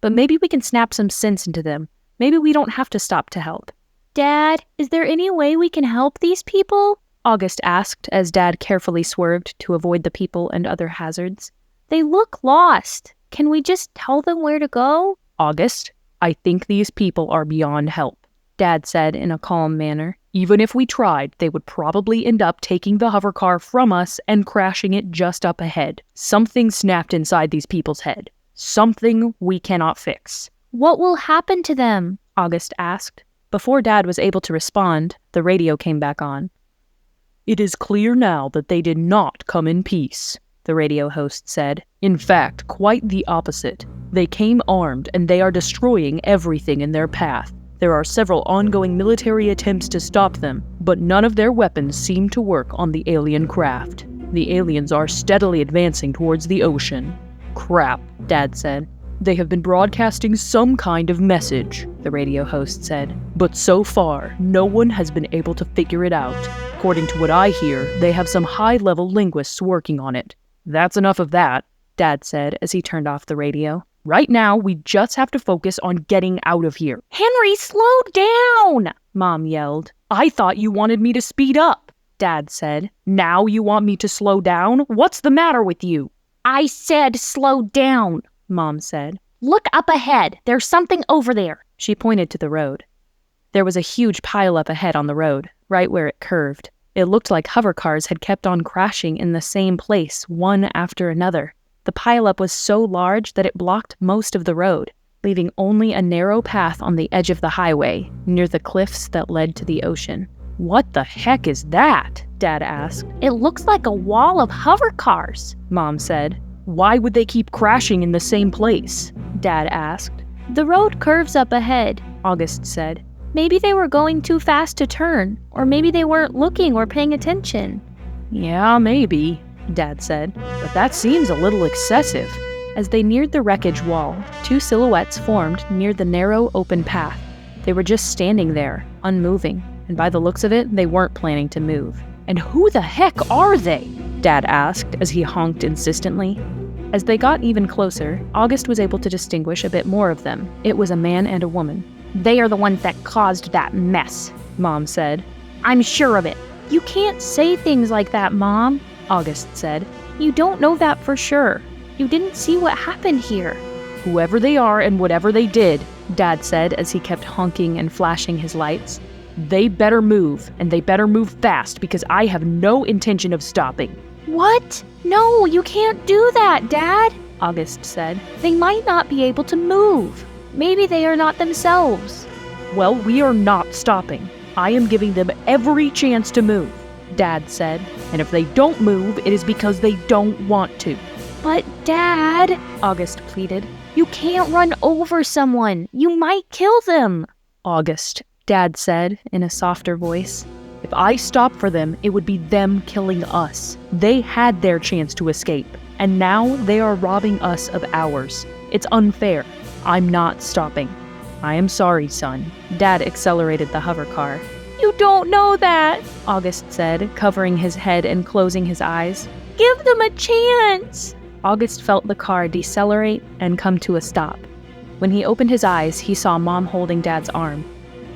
But maybe we can snap some sense into them. Maybe we don't have to stop to help. Dad, is there any way we can help these people? August asked as Dad carefully swerved to avoid the people and other hazards. They look lost. Can we just tell them where to go? August, I think these people are beyond help, Dad said in a calm manner. Even if we tried, they would probably end up taking the hover car from us and crashing it just up ahead. Something snapped inside these people's head. Something we cannot fix. What will happen to them? August asked. Before Dad was able to respond, the radio came back on. It is clear now that they did not come in peace, the radio host said. In fact, quite the opposite. They came armed and they are destroying everything in their path. There are several ongoing military attempts to stop them, but none of their weapons seem to work on the alien craft. The aliens are steadily advancing towards the ocean. Crap, Dad said. They have been broadcasting some kind of message, the radio host said. But so far, no one has been able to figure it out. According to what I hear, they have some high-level linguists working on it. That's enough of that, Dad said as he turned off the radio. Right now, we just have to focus on getting out of here. Henry, slow down! Mom yelled. I thought you wanted me to speed up, Dad said. Now you want me to slow down? What's the matter with you? I said slow down, Mom said. Look up ahead. There's something over there. She pointed to the road. There was a huge pile up ahead on the road, right where it curved. It looked like hover cars had kept on crashing in the same place, one after another. The pileup was so large that it blocked most of the road, leaving only a narrow path on the edge of the highway, near the cliffs that led to the ocean. What the heck is that? Dad asked. It looks like a wall of hover cars, Mom said. Why would they keep crashing in the same place? Dad asked. The road curves up ahead, August said. Maybe they were going too fast to turn, or maybe they weren't looking or paying attention. Yeah, maybe, Dad said. But that seems a little excessive. As they neared the wreckage wall, 2 silhouettes formed near the narrow open path. They were just standing there, unmoving, and by the looks of it, they weren't planning to move. And who the heck are they? Dad asked as he honked insistently. As they got even closer, August was able to distinguish a bit more of them. It was a man and a woman. They are the ones that caused that mess, Mom said. I'm sure of it. You can't say things like that, Mom, August said. You don't know that for sure. You didn't see what happened here. Whoever they are and whatever they did, Dad said as he kept honking and flashing his lights. They better move, and they better move fast because I have no intention of stopping. What? No, you can't do that, Dad, August said. They might not be able to move. Maybe they are not themselves. Well, we are not stopping. I am giving them every chance to move, Dad said. And if they don't move, it is because they don't want to. But Dad, August pleaded, you can't run over someone. You might kill them. August, Dad said in a softer voice. If I stop for them, it would be them killing us. They had their chance to escape, and now they are robbing us of ours. It's unfair. I'm not stopping. I am sorry, son. Dad accelerated the hover car. You don't know that, August said, covering his head and closing his eyes. Give them a chance. August felt the car decelerate and come to a stop. When he opened his eyes, he saw Mom holding Dad's arm.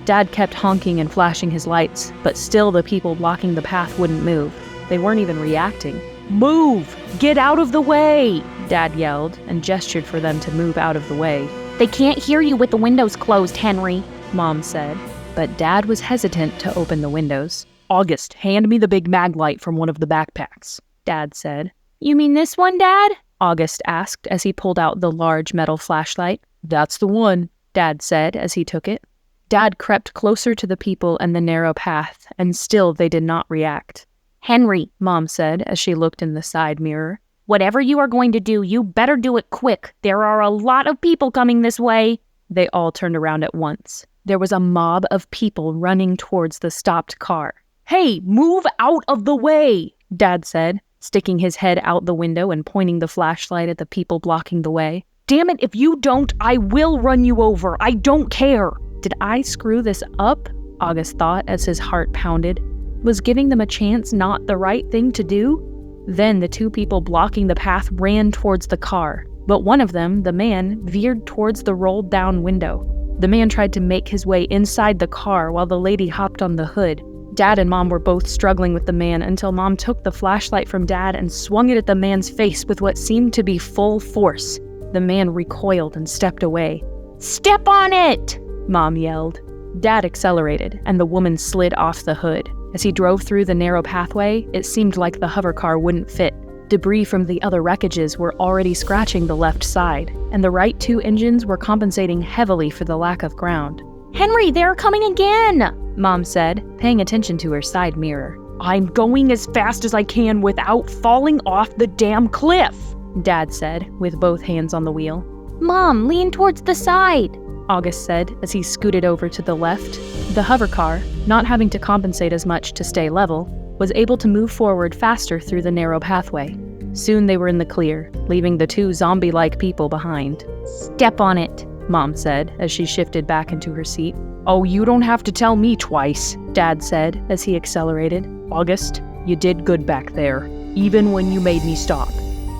Dad kept honking and flashing his lights, but still the people blocking the path wouldn't move. They weren't even reacting. Move! Get out of the way! Dad yelled and gestured for them to move out of the way. They can't hear you with the windows closed, Henry, Mom said. But Dad was hesitant to open the windows. August, hand me the big mag light from one of the backpacks, Dad said. You mean this one, Dad? August asked as he pulled out the large metal flashlight. That's the one, Dad said as he took it. Dad crept closer to the people and the narrow path, and still they did not react. Henry, Mom said as she looked in the side mirror. Whatever you are going to do, you better do it quick. There are a lot of people coming this way. They all turned around at once. There was a mob of people running towards the stopped car. Hey, move out of the way, Dad said, sticking his head out the window and pointing the flashlight at the people blocking the way. Damn it, if you don't, I will run you over. I don't care. Did I screw this up? August thought as his heart pounded. Was giving them a chance not the right thing to do? Then the two people blocking the path ran towards the car, but one of them, the man, veered towards the rolled down window. The man tried to make his way inside the car while the lady hopped on the hood. Dad and Mom were both struggling with the man until Mom took the flashlight from Dad and swung it at the man's face with what seemed to be full force. The man recoiled and stepped away. Step on it! Mom yelled. Dad accelerated, and the woman slid off the hood. As he drove through the narrow pathway, it seemed like the hover car wouldn't fit. Debris from the other wreckages were already scratching the left side, and the right two engines were compensating heavily for the lack of ground. Henry, they're coming again, Mom said, paying attention to her side mirror. I'm going as fast as I can without falling off the damn cliff, Dad said, with both hands on the wheel. Mom, lean towards the side, August said as he scooted over to the left. The hover car, not having to compensate as much to stay level, was able to move forward faster through the narrow pathway. Soon they were in the clear, leaving the two zombie-like people behind. Step on it, Mom said as she shifted back into her seat. Oh, you don't have to tell me twice, Dad said as he accelerated. August, you did good back there, even when you made me stop.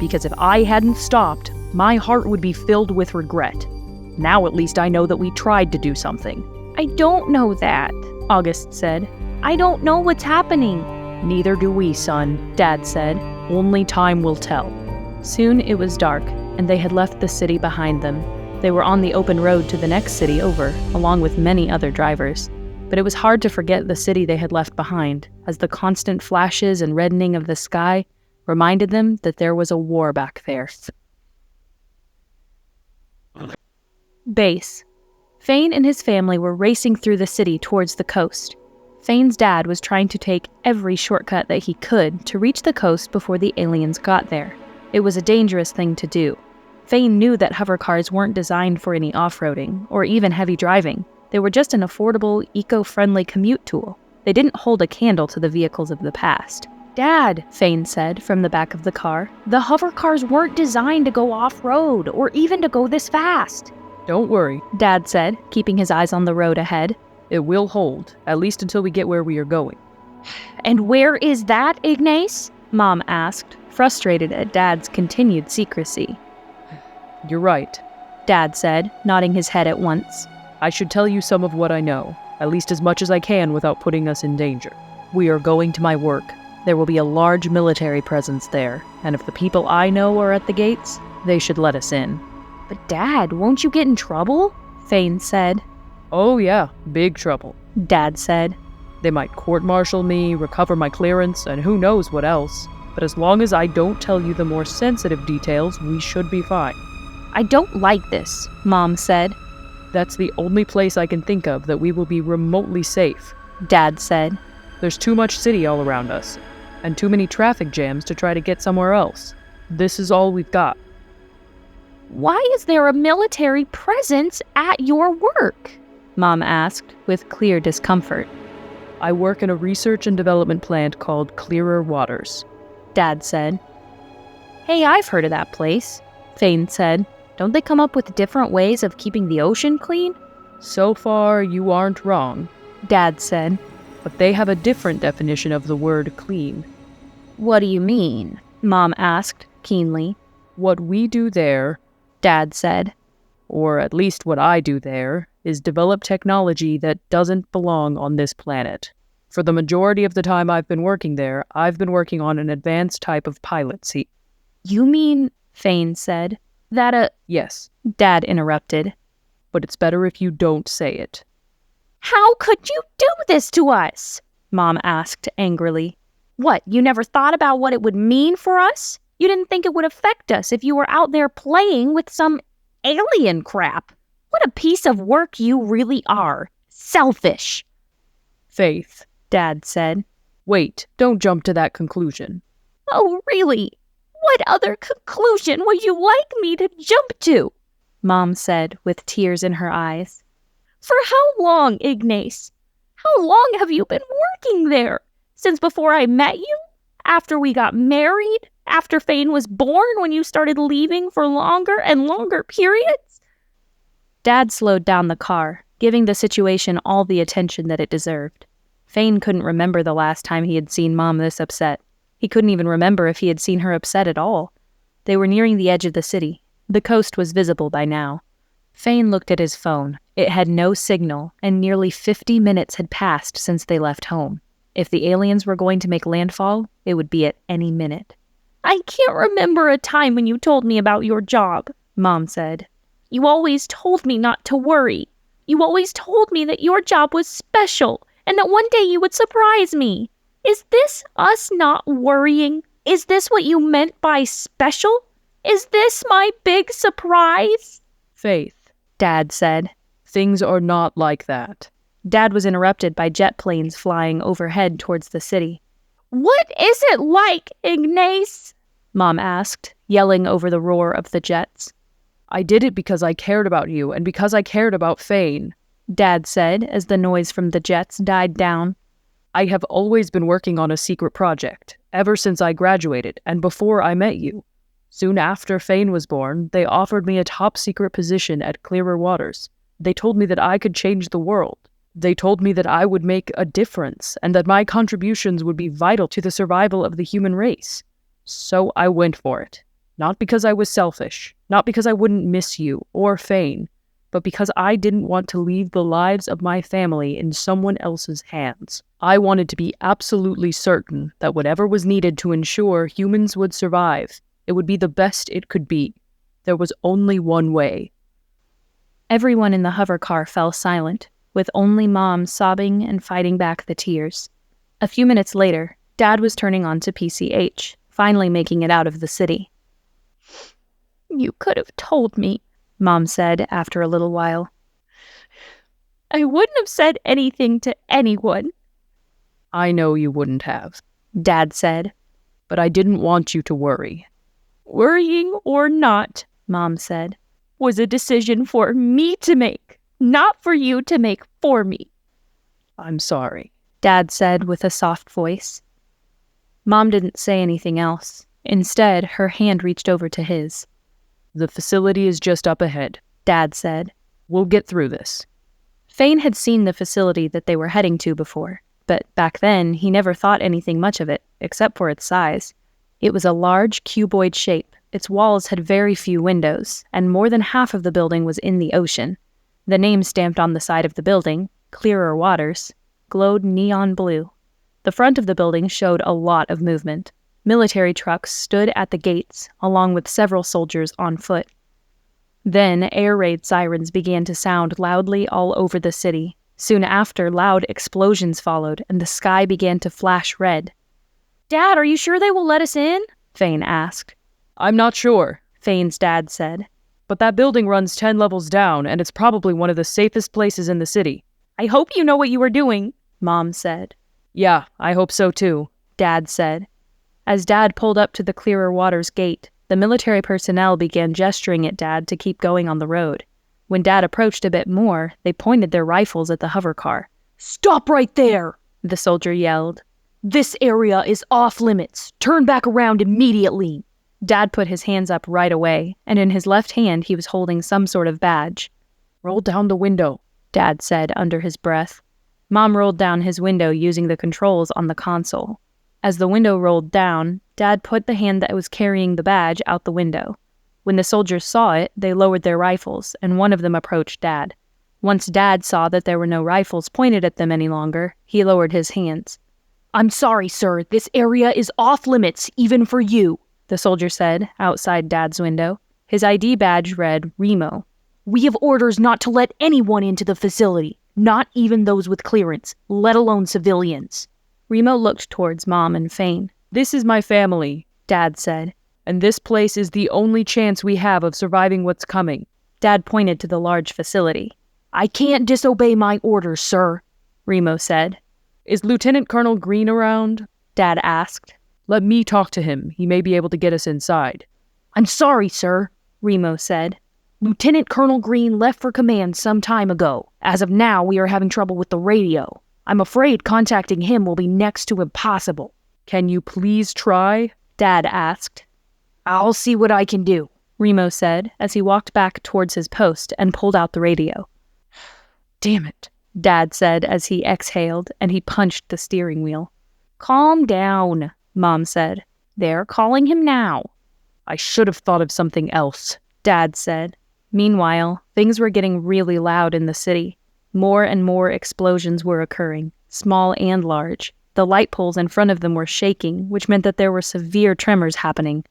Because if I hadn't stopped, my heart would be filled with regret. Now at least I know that we tried to do something. I don't know that, August said. I don't know what's happening. Neither do we, son, Dad said. Only time will tell. Soon it was dark, and they had left the city behind them. They were on the open road to the next city over, along with many other drivers. But it was hard to forget the city they had left behind, as the constant flashes and reddening of the sky reminded them that there was a war back there. Base. Fain and his family were racing through the city towards the coast. Fain's dad was trying to take every shortcut that he could to reach the coast before the aliens got there. It was a dangerous thing to do. Fain knew that hover cars weren't designed for any off-roading, or even heavy driving. They were just an affordable, eco-friendly commute tool. They didn't hold a candle to the vehicles of the past. Dad, Fain said from the back of the car, the hover cars weren't designed to go off-road, or even to go this fast. Don't worry, Dad said, keeping his eyes on the road ahead. It will hold, at least until we get where we are going. And where is that, Ignace? Mom asked, frustrated at Dad's continued secrecy. You're right. Dad said, nodding his head at once. I should tell you some of what I know, at least as much as I can without putting us in danger. We are going to my work. There will be a large military presence there, and if the people I know are at the gates, they should let us in. But Dad, won't you get in trouble? Fain said. Oh yeah, big trouble. Dad said. They might court-martial me, recover my clearance, and who knows what else. But as long as I don't tell you the more sensitive details, we should be fine. I don't like this, Mom said. That's the only place I can think of that we will be remotely safe, Dad said. There's too much city all around us, and too many traffic jams to try to get somewhere else. This is all we've got. Why is there a military presence at your work? Mom asked, with clear discomfort. I work in a research and development plant called Clearer Waters, Dad said. Hey, I've heard of that place, Fain said. Don't they come up with different ways of keeping the ocean clean? So far, you aren't wrong, Dad said. But they have a different definition of the word clean. What do you mean? Mom asked, keenly. What we do there, Dad said, or at least what I do there, is develop technology that doesn't belong on this planet. For the majority of the time I've been working there, I've been working on an advanced type of pilot seat. You mean, Fain said, that Yes, Dad interrupted. but it's better if you don't say it. How could you do this to us? Mom asked angrily. What, you never thought about what it would mean for us? You didn't think it would affect us if you were out there playing with some alien crap. What a piece of work you really are. Selfish. Faith, Dad said. Wait, don't jump to that conclusion. Oh, really? What other conclusion would you like me to jump to? Mom said with tears in her eyes. For how long, Ignace? How long have you been working there? Since before I met you? After we got married? After Fain was born, when you started leaving for longer and longer periods? Dad slowed down the car, giving the situation all the attention that it deserved. Fain couldn't remember the last time he had seen Mom this upset. He couldn't even remember if he had seen her upset at all. They were nearing the edge of the city. The coast was visible by now. Fain looked at his phone. It had no signal, and nearly 50 minutes had passed since they left home. If the aliens were going to make landfall, it would be at any minute. I can't remember a time when you told me about your job, Mom said. You always told me not to worry. You always told me that your job was special, and that one day you would surprise me. Is this us not worrying? Is this what you meant by special? Is this my big surprise? Faith, Dad said. Things are not like that. Dad was interrupted by jet planes flying overhead towards the city. What is it like, Ignace? Mom asked, yelling over the roar of the jets. I did it because I cared about you, and because I cared about Fain, Dad said as the noise from the jets died down. I have always been working on a secret project, ever since I graduated, and before I met you. Soon after Fain was born, they offered me a top-secret position at Clearer Waters. They told me that I could change the world. They told me that I would make a difference, and that my contributions would be vital to the survival of the human race. So I went for it. Not because I was selfish, not because I wouldn't miss you or Fain, but because I didn't want to leave the lives of my family in someone else's hands. I wanted to be absolutely certain that whatever was needed to ensure humans would survive, it would be the best it could be. There was only one way. Everyone in the hover car fell silent, with only Mom sobbing and fighting back the tears. A few minutes later, Dad was turning on to PCH, finally making it out of the city. You could have told me, Mom said after a little while. I wouldn't have said anything to anyone. I know you wouldn't have, Dad said. But I didn't want you to worry. Worrying or not, Mom said, was a decision for me to make, not for you to make for me. I'm sorry, Dad said with a soft voice. Mom didn't say anything else. Instead, her hand reached over to his. The facility is just up ahead, Dad said. We'll get through this. Fain had seen the facility that they were heading to before, but back then he never thought anything much of it, except for its size. It was a large, cuboid shape. Its walls had very few windows, and more than half of the building was in the ocean. The name stamped on the side of the building, Clearer Waters, glowed neon blue. The front of the building showed a lot of movement. Military trucks stood at the gates, along with several soldiers on foot. Then air raid sirens began to sound loudly all over the city. Soon after, loud explosions followed, and the sky began to flash red. "Dad, are you sure they will let us in?" Fain asked. I'm not sure, Fain's dad said. but that building runs 10 levels down, and it's probably one of the safest places in the city. "I hope you know what you are doing," Mom said. Yeah, I hope so too, Dad said. As Dad pulled up to the Clearer Waters gate, the military personnel began gesturing at Dad to keep going on the road. When Dad approached a bit more, they pointed their rifles at the hover car. "Stop right there!" The soldier yelled. "This area is off limits. Turn back around immediately." Dad put his hands up right away, and in his left hand he was holding some sort of badge. Roll down the window, Dad said under his breath. Mom rolled down his window using the controls on the console. As the window rolled down, Dad put the hand that was carrying the badge out the window. When the soldiers saw it, they lowered their rifles, and one of them approached Dad. Once Dad saw that there were no rifles pointed at them any longer, he lowered his hands. "I'm sorry, sir. This area is off limits, even for you," the soldier said, outside Dad's window. His ID badge read Remo. "We have orders not to let anyone into the facility, not even those with clearance, let alone civilians." Remo looked towards Mom and Fain. This is my family, Dad said. And this place is the only chance we have of surviving what's coming. Dad pointed to the large facility. "I can't disobey my orders, sir," Remo said. Is Lieutenant Colonel Green around? Dad asked. Let me talk to him. He may be able to get us inside. "I'm sorry, sir," Remo said. "Lieutenant Colonel Green left for command some time ago. As of now, we are having trouble with the radio. I'm afraid contacting him will be next to impossible." Can you please try? Dad asked. "I'll see what I can do," Remo said as he walked back towards his post and pulled out the radio. Damn it, Dad said as he exhaled and he punched the steering wheel. "Calm down," Mom said. "They're calling him now." I should have thought of something else, Dad said. Meanwhile, things were getting really loud in the city. More and more explosions were occurring, small and large. The light poles in front of them were shaking, which meant that there were severe tremors happening.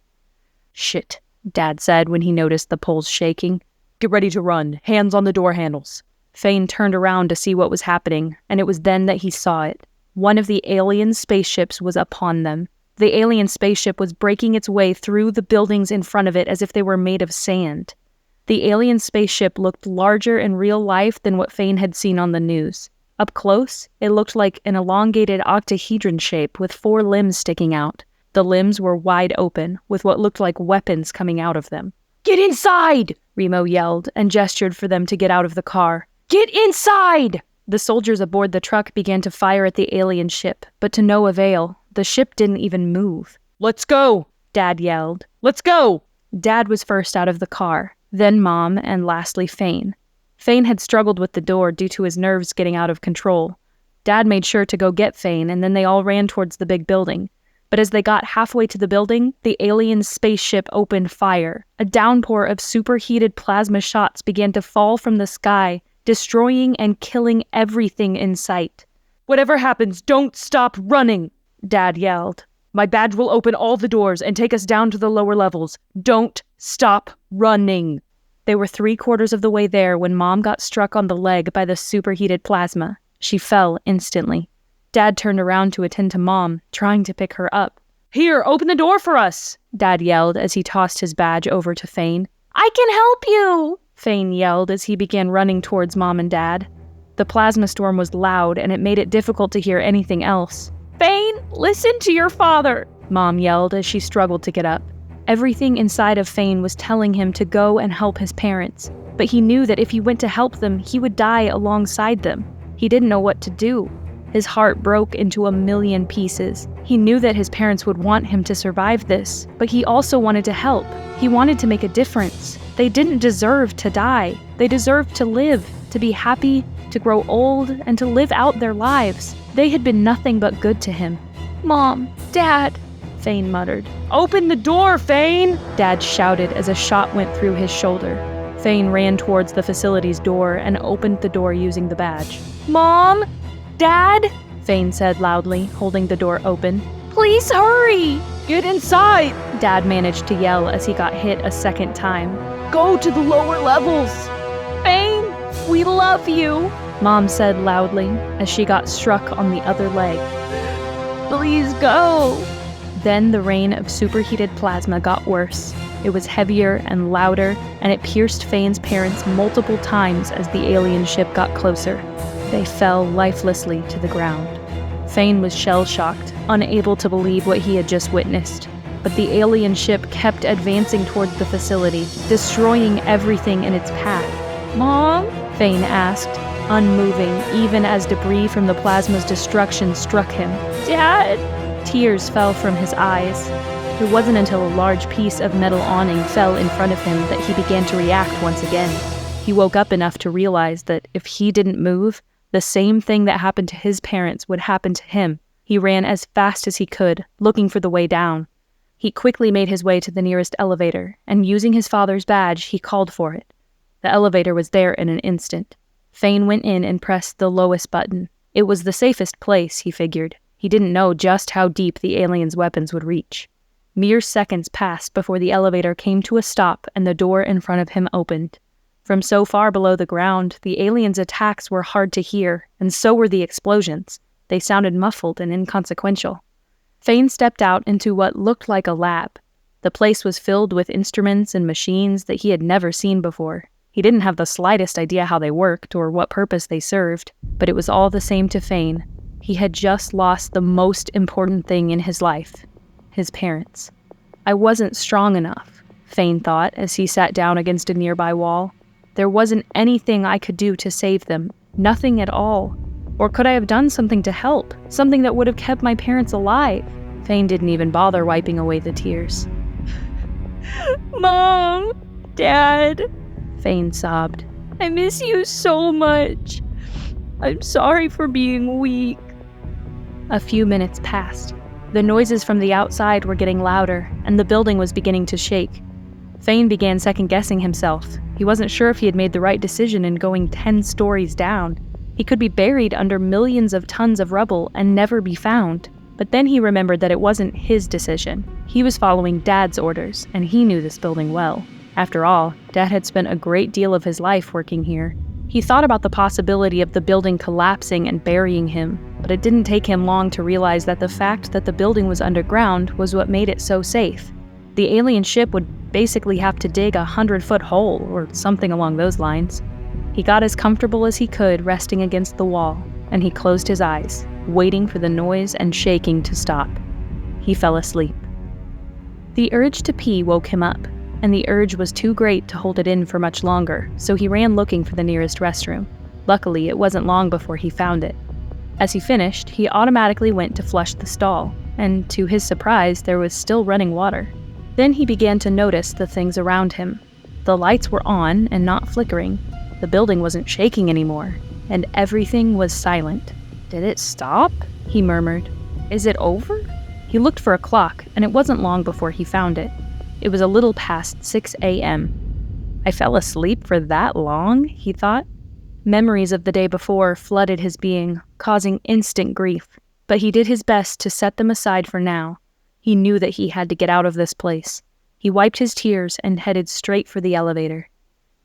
Shit, Dad said when he noticed the poles shaking. Get ready to run, hands on the door handles. Fain turned around to see what was happening, and it was then that he saw it. One of the alien spaceships was upon them. The alien spaceship was breaking its way through the buildings in front of it as if they were made of sand. The alien spaceship looked larger in real life than what Fain had seen on the news. Up close, it looked like an elongated octahedron shape with 4 limbs sticking out. The limbs were wide open, with what looked like weapons coming out of them. "Get inside!" Remo yelled and gestured for them to get out of the car. "Get inside!" The soldiers aboard the truck began to fire at the alien ship, but to no avail. The ship didn't even move. Let's go, Dad yelled. Let's go! Dad was first out of the car, then Mom, and lastly Fain. Fain had struggled with the door due to his nerves getting out of control. Dad made sure to go get Fain, and then they all ran towards the big building. But as they got halfway to the building, the alien spaceship opened fire. A downpour of superheated plasma shots began to fall from the sky, destroying and killing everything in sight. Whatever happens, don't stop running, Dad yelled. My badge will open all the doors and take us down to the lower levels. Don't stop running. They were 3/4 of the way there when Mom got struck on the leg by the superheated plasma. She fell instantly. Dad turned around to attend to Mom, trying to pick her up. Here, open the door for us, Dad yelled as he tossed his badge over to Fain. "I can help you!" Fain yelled as he began running towards Mom and Dad. The plasma storm was loud and it made it difficult to hear anything else. "Fain, listen to your father!" Mom yelled as she struggled to get up. Everything inside of Fain was telling him to go and help his parents, but he knew that if he went to help them, he would die alongside them. He didn't know what to do. His heart broke into a million pieces. He knew that his parents would want him to survive this, but he also wanted to help. He wanted to make a difference. They didn't deserve to die. They deserved to live, to be happy, to grow old, and to live out their lives. They had been nothing but good to him. "Mom, Dad." Fain muttered. Open the door, Fain! Dad shouted as a shot went through his shoulder. Fain ran towards the facility's door and opened the door using the badge. Mom? Dad? Fain said loudly, holding the door open. Please hurry! Get inside! Dad managed to yell as he got hit a second time. Go to the lower levels! Fain, we love you! Mom said loudly as she got struck on the other leg. Please go! Then the rain of superheated plasma got worse. It was heavier and louder, and it pierced Fain's parents multiple times as the alien ship got closer. They fell lifelessly to the ground. Fain was shell-shocked, unable to believe what he had just witnessed. But the alien ship kept advancing towards the facility, destroying everything in its path. Mom? Fain asked, unmoving even as debris from the plasma's destruction struck him. Dad? Tears fell from his eyes. It wasn't until a large piece of metal awning fell in front of him that he began to react once again. He woke up enough to realize that if he didn't move, the same thing that happened to his parents would happen to him. He ran as fast as he could, looking for the way down. He quickly made his way to the nearest elevator, and using his father's badge, he called for it. The elevator was there in an instant. Fain went in and pressed the lowest button. It was the safest place, he figured. He didn't know just how deep the aliens' weapons would reach. Mere seconds passed before the elevator came to a stop and the door in front of him opened. From so far below the ground, the aliens' attacks were hard to hear, and so were the explosions. They sounded muffled and inconsequential. Fain stepped out into what looked like a lab. The place was filled with instruments and machines that he had never seen before. He didn't have the slightest idea how they worked or what purpose they served, but it was all the same to Fain. He had just lost the most important thing in his life, his parents. I wasn't strong enough, Fain thought as he sat down against a nearby wall. There wasn't anything I could do to save them, nothing at all. Or could I have done something to help, something that would have kept my parents alive? Fain didn't even bother wiping away the tears. Mom! Dad! Fain sobbed. I miss you so much. I'm sorry for being weak. A few minutes passed. The noises from the outside were getting louder, and the building was beginning to shake. Fain began second-guessing himself. He wasn't sure if he had made the right decision in going 10 stories down. He could be buried under millions of tons of rubble and never be found. But then he remembered that it wasn't his decision. He was following Dad's orders, and he knew this building well. After all, Dad had spent a great deal of his life working here. He thought about the possibility of the building collapsing and burying him, but it didn't take him long to realize that the fact that the building was underground was what made it so safe. The alien ship would basically have to dig a 100-foot hole, or something along those lines. He got as comfortable as he could resting against the wall, and he closed his eyes, waiting for the noise and shaking to stop. He fell asleep. The urge to pee woke him up, and the urge was too great to hold it in for much longer, so he ran looking for the nearest restroom. Luckily, it wasn't long before he found it. As he finished, he automatically went to flush the stall, and to his surprise, there was still running water. Then he began to notice the things around him. The lights were on and not flickering. The building wasn't shaking anymore, and everything was silent. Did it stop? He murmured. Is it over? He looked for a clock, and it wasn't long before he found it. It was a little past 6 a.m. I fell asleep for that long, he thought. Memories of the day before flooded his being, causing instant grief, but he did his best to set them aside for now. He knew that he had to get out of this place. He wiped his tears and headed straight for the elevator.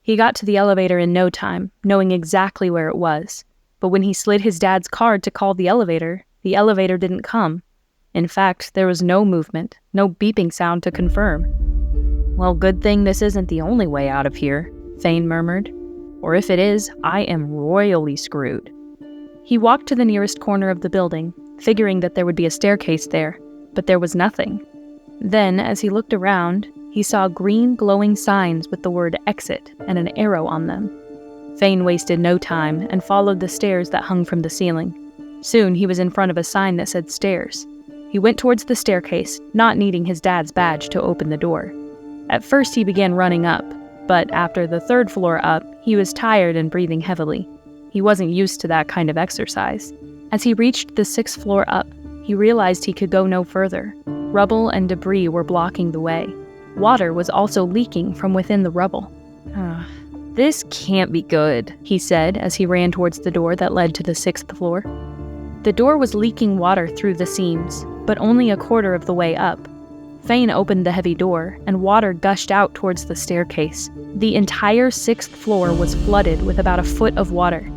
He got to the elevator in no time, knowing exactly where it was. But when he slid his dad's card to call the elevator didn't come. In fact, there was no movement, no beeping sound to confirm. Well, good thing this isn't the only way out of here, Fain murmured. Or if it is, I am royally screwed. He walked to the nearest corner of the building, figuring that there would be a staircase there, but there was nothing. Then, as he looked around, he saw green glowing signs with the word exit and an arrow on them. Fain wasted no time and followed the stairs that hung from the ceiling. Soon he was in front of a sign that said stairs. He went towards the staircase, not needing his dad's badge to open the door. At first he began running up, but after the 3rd floor up, he was tired and breathing heavily. He wasn't used to that kind of exercise. As he reached the 6th floor up, he realized he could go no further. Rubble and debris were blocking the way. Water was also leaking from within the rubble. This can't be good, he said as he ran towards the door that led to the 6th floor. The door was leaking water through the seams, but only a quarter of the way up. Fain opened the heavy door, and water gushed out towards the staircase. The entire 6th floor was flooded with about a foot of water.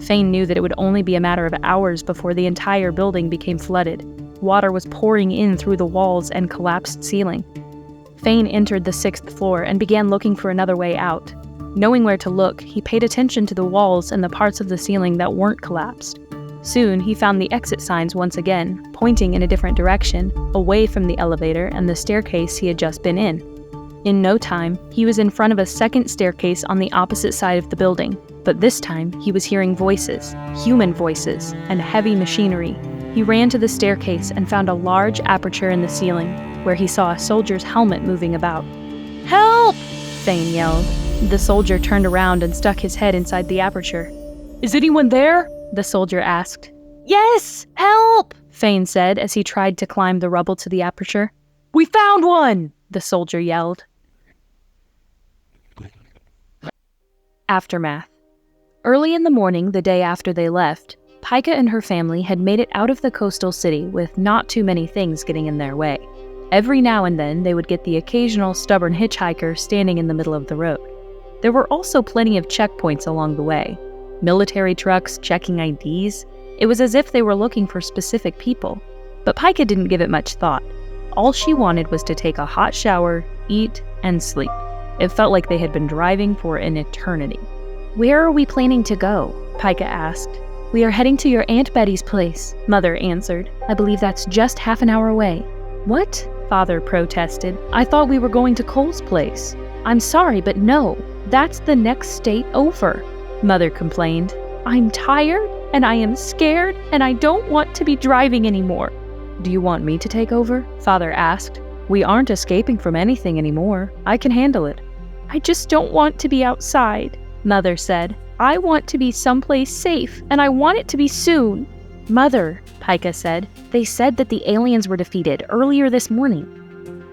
Fain knew that it would only be a matter of hours before the entire building became flooded. Water was pouring in through the walls and collapsed ceiling. Fain entered the 6th floor and began looking for another way out. Knowing where to look, he paid attention to the walls and the parts of the ceiling that weren't collapsed. Soon, he found the exit signs once again, pointing in a different direction, away from the elevator and the staircase he had just been in. In no time, he was in front of a second staircase on the opposite side of the building, but this time he was hearing voices, human voices, and heavy machinery. He ran to the staircase and found a large aperture in the ceiling, where he saw a soldier's helmet moving about. "Help!" Fain yelled. The soldier turned around and stuck his head inside the aperture. Is anyone there? The soldier asked. "Yes! Help!" Fain said as he tried to climb the rubble to the aperture. We found one! The soldier yelled. Aftermath. Early in the morning the day after they left, Pika and her family had made it out of the coastal city with not too many things getting in their way. Every now and then they would get the occasional stubborn hitchhiker standing in the middle of the road. There were also plenty of checkpoints along the way. Military trucks checking IDs. It was as if they were looking for specific people. But Pika didn't give it much thought. All she wanted was to take a hot shower, eat, and sleep. It felt like they had been driving for an eternity. "Where are we planning to go?" Pika asked. "We are heading to your Aunt Betty's place," Mother answered. "I believe that's just half an hour away." "What?" Father protested. "I thought we were going to Cole's place." "I'm sorry, but no. That's the next state over," Mother complained. "I'm tired, and I am scared, and I don't want to be driving anymore." "Do you want me to take over?" Father asked. "We aren't escaping from anything anymore. I can handle it." "I just don't want to be outside," Mother said. "I want to be someplace safe, and I want it to be soon." "Mother," Pika said, "they said that the aliens were defeated earlier this morning."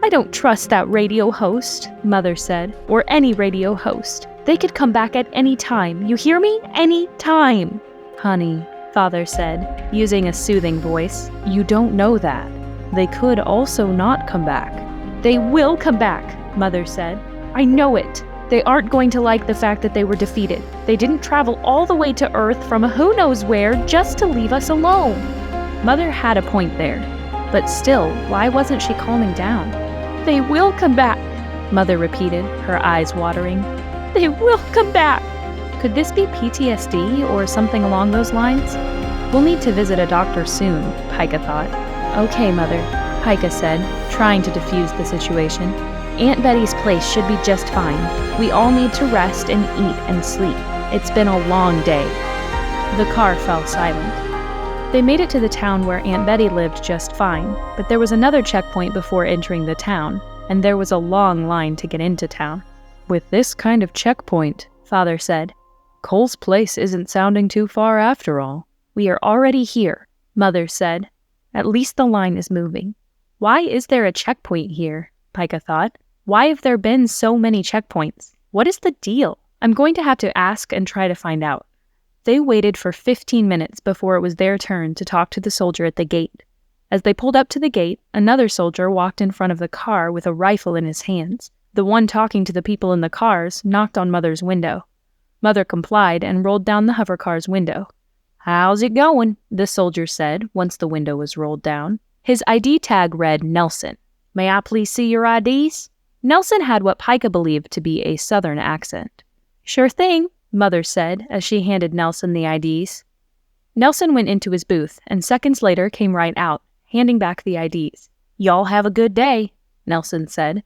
"I don't trust that radio host," Mother said, "or any radio host. They could come back at any time. You hear me? Any time." "Honey," Father said, using a soothing voice, "you don't know that. They could also not come back." "They will come back," Mother said. "I know it. They aren't going to like the fact that they were defeated. They didn't travel all the way to Earth from who knows where just to leave us alone." Mother had a point there. But still, why wasn't she calming down? "They will come back," Mother repeated, her eyes watering. "They will come back." Could this be PTSD or something along those lines? We'll need to visit a doctor soon, Pika thought. "Okay, Mother," Pika said, trying to defuse the situation. "Aunt Betty's place should be just fine. We all need to rest and eat and sleep. It's been a long day." The car fell silent. They made it to the town where Aunt Betty lived just fine, but there was another checkpoint before entering the town, and there was a long line to get into town. "With this kind of checkpoint," Father said, "Cole's place isn't sounding too far after all." "We are already here," Mother said. "At least the line is moving." Why is there a checkpoint here? Pika thought. Why have there been so many checkpoints? What is the deal? I'm going to have to ask and try to find out. They waited for 15 minutes before it was their turn to talk to the soldier at the gate. As they pulled up to the gate, another soldier walked in front of the car with a rifle in his hands. The one talking to the people in the cars knocked on Mother's window. Mother complied and rolled down the hovercar's window. "How's it going?" the soldier said once the window was rolled down. His ID tag read Nelson. "May I please see your IDs?" Nelson had what Pika believed to be a southern accent. "Sure thing," Mother said as she handed Nelson the IDs. Nelson went into his booth and seconds later came right out, handing back the IDs. "Y'all have a good day," Nelson said.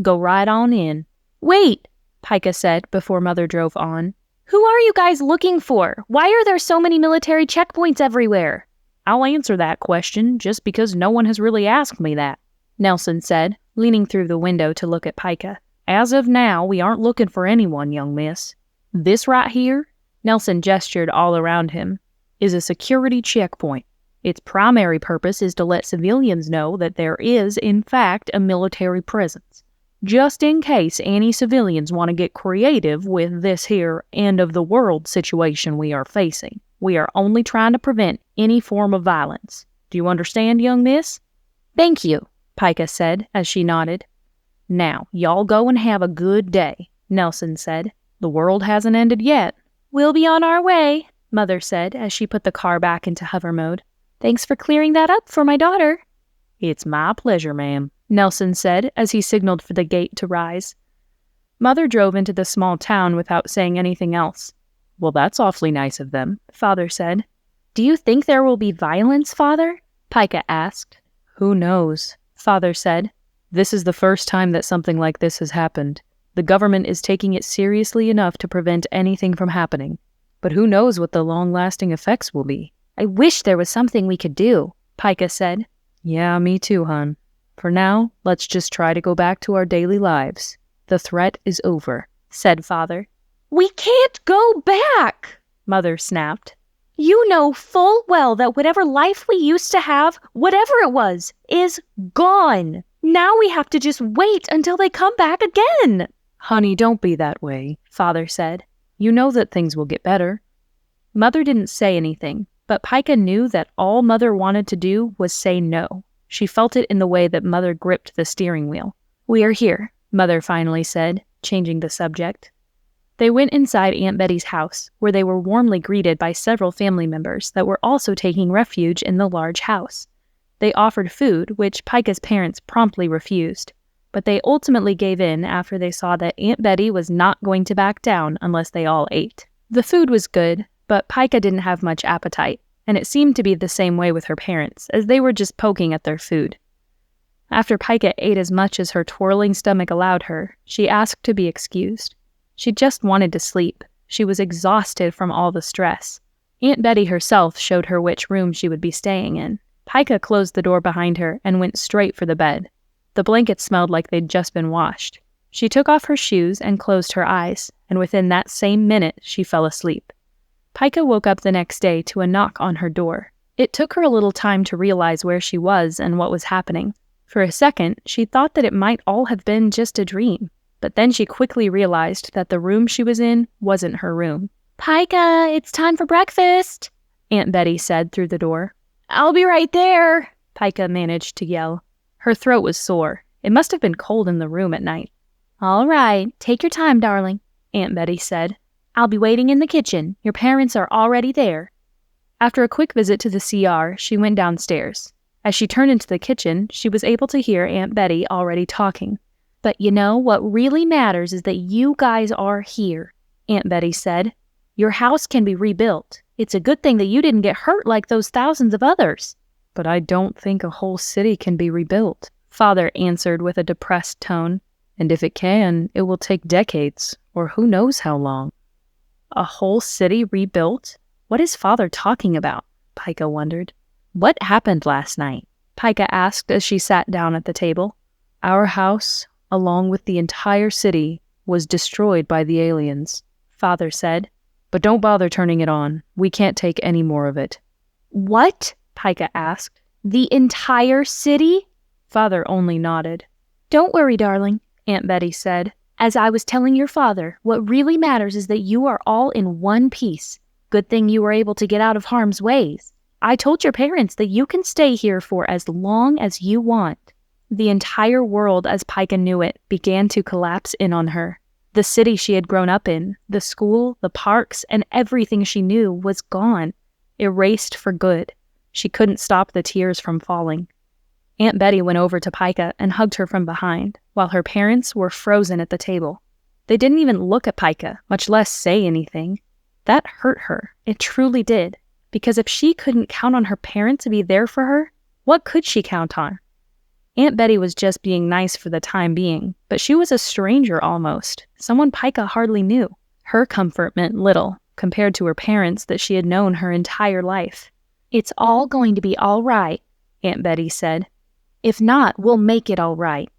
"Go right on in." "Wait," Pika said before Mother drove on. "Who are you guys looking for? Why are there so many military checkpoints everywhere?" "I'll answer that question just because no one has really asked me that," Nelson said, leaning through the window to look at Pika. "As of now, we aren't looking for anyone, young miss. This right here," Nelson gestured all around him, "is a security checkpoint. Its primary purpose is to let civilians know that there is, in fact, a military presence. Just in case any civilians want to get creative with this here end-of-the-world situation we are facing. We are only trying to prevent any form of violence. Do you understand, young miss?" Thank you. Pika said as she nodded. "Now, y'all go and have a good day," Nelson said. "The world hasn't ended yet." We'll be on our way, Mother said as she put the car back into hover mode. Thanks for clearing that up for my daughter. "It's my pleasure, ma'am," Nelson said as he signaled for the gate to rise. Mother drove into the small town without saying anything else. "Well, that's awfully nice of them," Father said. Do you think there will be violence, Father? Pika asked. "Who knows?" Father said. "This is the first time that something like this has happened. The government is taking it seriously enough to prevent anything from happening. But who knows what the long-lasting effects will be?" I wish there was something we could do, Pika said. "Yeah, me too, hon. For now, let's just try to go back to our daily lives. The threat is over," said Father. We can't go back, Mother snapped. You know full well that whatever life we used to have, whatever it was, is gone. Now we have to just wait until they come back again. "Honey, don't be that way," Father said. "You know that things will get better." Mother didn't say anything, but Pika knew that all Mother wanted to do was say no. She felt it in the way that Mother gripped the steering wheel. "We are here," Mother finally said, changing the subject. They went inside Aunt Betty's house, where they were warmly greeted by several family members that were also taking refuge in the large house. They offered food, which Pika's parents promptly refused, but they ultimately gave in after they saw that Aunt Betty was not going to back down unless they all ate. The food was good, but Pika didn't have much appetite, and it seemed to be the same way with her parents, as they were just poking at their food. After Pika ate as much as her twirling stomach allowed her, she asked to be excused. She just wanted to sleep. She was exhausted from all the stress. Aunt Betty herself showed her which room she would be staying in. Pika closed the door behind her and went straight for the bed. The blankets smelled like they'd just been washed. She took off her shoes and closed her eyes, and within that same minute, she fell asleep. Pika woke up the next day to a knock on her door. It took her a little time to realize where she was and what was happening. For a second, she thought that it might all have been just a dream, but then she quickly realized that the room she was in wasn't her room. Pika, it's time for breakfast, Aunt Betty said through the door. I'll be right there, Pika managed to yell. Her throat was sore. It must have been cold in the room at night. All right, take your time, darling, Aunt Betty said. I'll be waiting in the kitchen. Your parents are already there. After a quick visit to the CR, she went downstairs. As she turned into the kitchen, she was able to hear Aunt Betty already talking. But you know, what really matters is that you guys are here, Aunt Betty said. Your house can be rebuilt. It's a good thing that you didn't get hurt like those thousands of others. But I don't think a whole city can be rebuilt, Father answered with a depressed tone. And if it can, it will take decades, or who knows how long. A whole city rebuilt? What is Father talking about? Pika wondered. What happened last night? Pika asked as she sat down at the table. Our house, along with the entire city, was destroyed by the aliens, Father said. But don't bother turning it on. We can't take any more of it. What? Pika asked. The entire city? Father only nodded. Don't worry, darling, Aunt Betty said. As I was telling your father, what really matters is that you are all in one piece. Good thing you were able to get out of harm's ways. I told your parents that you can stay here for as long as you want. The entire world, as Pika knew it, began to collapse in on her. The city she had grown up in, the school, the parks, and everything she knew was gone, erased for good. She couldn't stop the tears from falling. Aunt Betty went over to Pika and hugged her from behind, while her parents were frozen at the table. They didn't even look at Pika, much less say anything. That hurt her. It truly did. Because if she couldn't count on her parents to be there for her, what could she count on? Aunt Betty was just being nice for the time being, but she was a stranger almost, someone Pika hardly knew. Her comfort meant little, compared to her parents that she had known her entire life. It's all going to be all right, Aunt Betty said. If not, we'll make it all right.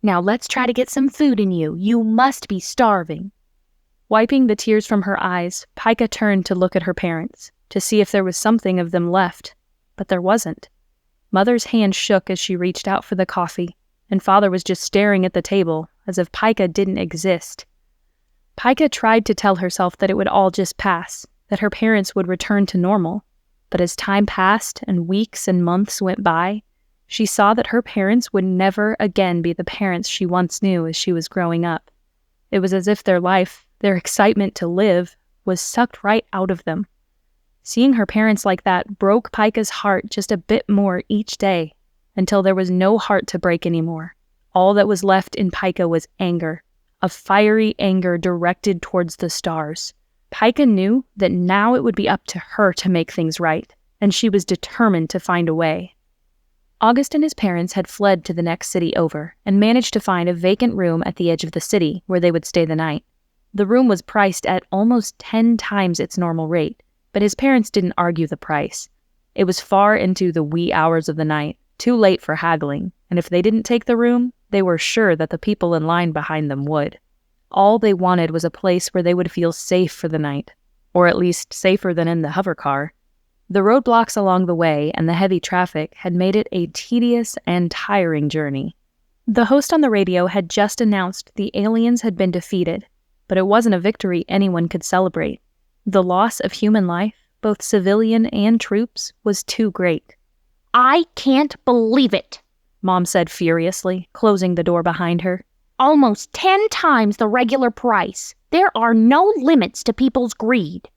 Now let's try to get some food in you. You must be starving. Wiping the tears from her eyes, Pika turned to look at her parents, to see if there was something of them left. but there wasn't. Mother's hand shook as she reached out for the coffee, and Father was just staring at the table as if Pica didn't exist. Pica tried to tell herself that it would all just pass, that her parents would return to normal, but as time passed and weeks and months went by, she saw that her parents would never again be the parents she once knew as she was growing up. It was as if their life, their excitement to live, was sucked right out of them. Seeing her parents like that broke Pica's heart just a bit more each day, until there was no heart to break anymore. All that was left in Pica was anger, a fiery anger directed towards the stars. Pica knew that now it would be up to her to make things right, and she was determined to find a way. August and his parents had fled to the next city over and managed to find a vacant room at the edge of the city where they would stay the night. The room was priced at almost 10 times its normal rate, but his parents didn't argue the price. It was far into the wee hours of the night, too late for haggling, and if they didn't take the room, they were sure that the people in line behind them would. All they wanted was a place where they would feel safe for the night, or at least safer than in the hover car. The roadblocks along the way and the heavy traffic had made it a tedious and tiring journey. The host on the radio had just announced the aliens had been defeated, but it wasn't a victory anyone could celebrate. The loss of human life, both civilian and troops, was too great. I can't believe it, Mom said furiously, closing the door behind her. Almost 10 times the regular price. There are no limits to people's greed.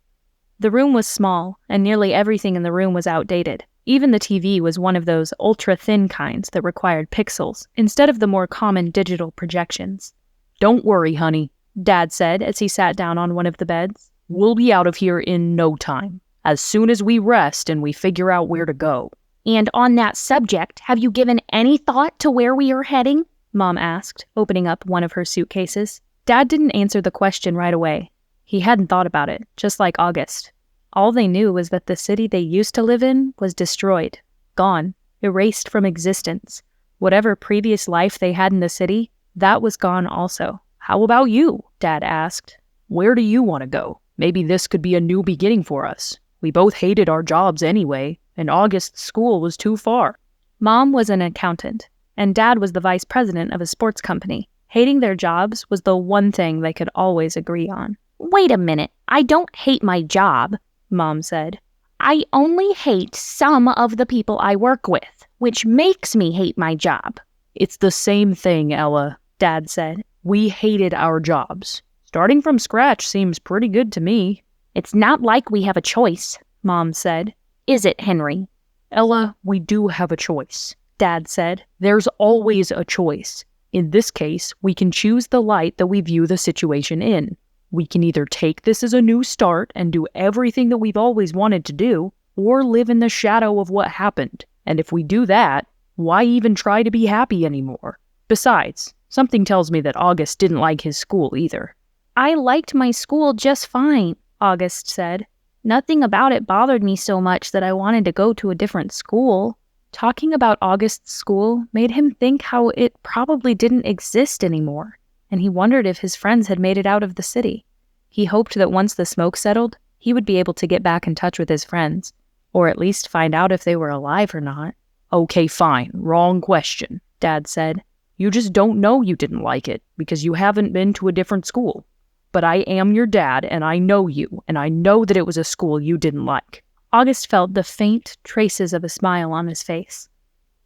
The room was small, and nearly everything in the room was outdated. Even the TV was one of those ultra-thin kinds that required pixels, instead of the more common digital projections. "Don't worry, honey," Dad said as he sat down on one of the beds. "We'll be out of here in no time, as soon as we rest and we figure out where to go." And on that subject, have you given any thought to where we are heading? Mom asked, opening up one of her suitcases. Dad didn't answer the question right away. He hadn't thought about it, just like August. All they knew was that the city they used to live in was destroyed, gone, erased from existence. Whatever previous life they had in the city, that was gone also. "How about you?" Dad asked. "Where do you want to go? Maybe this could be a new beginning for us. We both hated our jobs anyway, and August's school was too far." Mom was an accountant, and Dad was the vice president of a sports company. Hating their jobs was the one thing they could always agree on. Wait a minute, I don't hate my job, Mom said. I only hate some of the people I work with, which makes me hate my job. "It's the same thing, Ella," Dad said. "We hated our jobs. Starting from scratch seems pretty good to me." It's not like we have a choice, Mom said. Is it, Henry? "Ella, we do have a choice," Dad said. "There's always a choice. In this case, we can choose the light that we view the situation in. We can either take this as a new start and do everything that we've always wanted to do, or live in the shadow of what happened. And if we do that, why even try to be happy anymore? Besides, something tells me that August didn't like his school either." I liked my school just fine, August said. Nothing about it bothered me so much that I wanted to go to a different school. Talking about August's school made him think how it probably didn't exist anymore, and he wondered if his friends had made it out of the city. He hoped that once the smoke settled, he would be able to get back in touch with his friends, or at least find out if they were alive or not. "Okay, fine. Wrong question," Dad said. "You just don't know you didn't like it because you haven't been to a different school. But I am your dad, and I know you, and I know that it was a school you didn't like." August felt the faint traces of a smile on his face.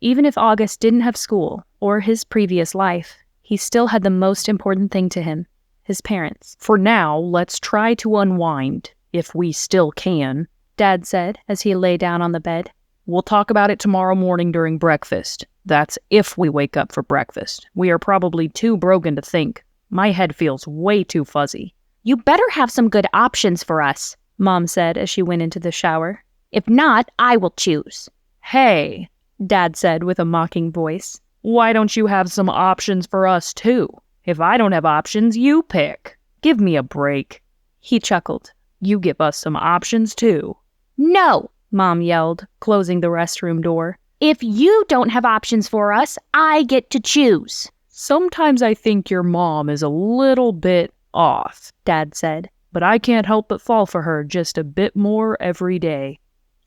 Even if August didn't have school, or his previous life, he still had the most important thing to him, his parents. "For now, let's try to unwind, if we still can," Dad said as he lay down on the bed. "We'll talk about it tomorrow morning during breakfast. That's if we wake up for breakfast. We are probably too broken to think. My head feels way too fuzzy." You better have some good options for us, Mom said as she went into the shower. If not, I will choose. "Hey," Dad said with a mocking voice. "Why don't you have some options for us too? If I don't have options, you pick. Give me a break." He chuckled. "You give us some options too." No, Mom yelled, closing the restroom door. If you don't have options for us, I get to choose. "Sometimes I think your mom is a little bit off," Dad said. "but I can't help but fall for her just a bit more every day."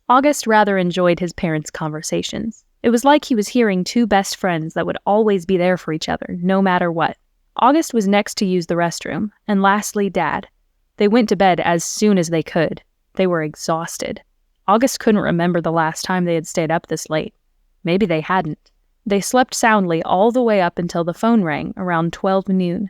August rather enjoyed his parents' conversations. It was like he was hearing two best friends that would always be there for each other, no matter what. August was next to use the restroom, and lastly, Dad. They went to bed as soon as they could. They were exhausted. August couldn't remember the last time they had stayed up this late. Maybe they hadn't. They slept soundly all the way up until the phone rang around 12 noon.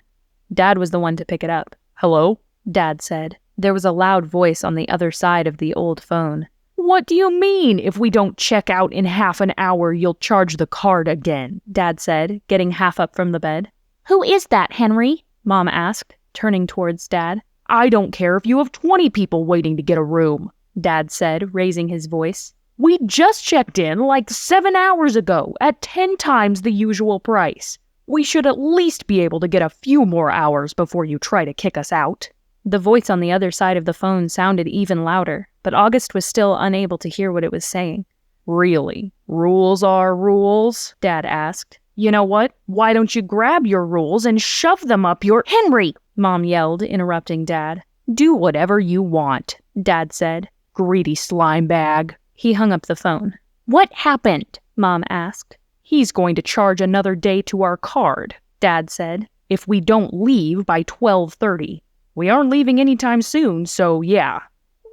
Dad was the one to pick it up. Hello? Dad said. There was a loud voice on the other side of the old phone. What do you mean? If we don't check out in half an hour, you'll charge the card again, Dad said, getting half up from the bed. Who is that, Henry? Mom asked, turning towards Dad. I don't care if you have 20 people waiting to get a room, Dad said, raising his voice. We just checked in like 7 hours ago at 10 times the usual price. We should at least be able to get a few more hours before you try to kick us out. The voice on the other side of the phone sounded even louder, but August was still unable to hear what it was saying. Really? Rules are rules? Dad asked. You know what? Why don't you grab your rules and shove them up your— Henry! Mom yelled, interrupting Dad. Do whatever you want, Dad said. Greedy slime bag. He hung up the phone. What happened? Mom asked. He's going to charge another day to our card, Dad said. If we don't leave by 12:30. We aren't leaving anytime soon, so yeah.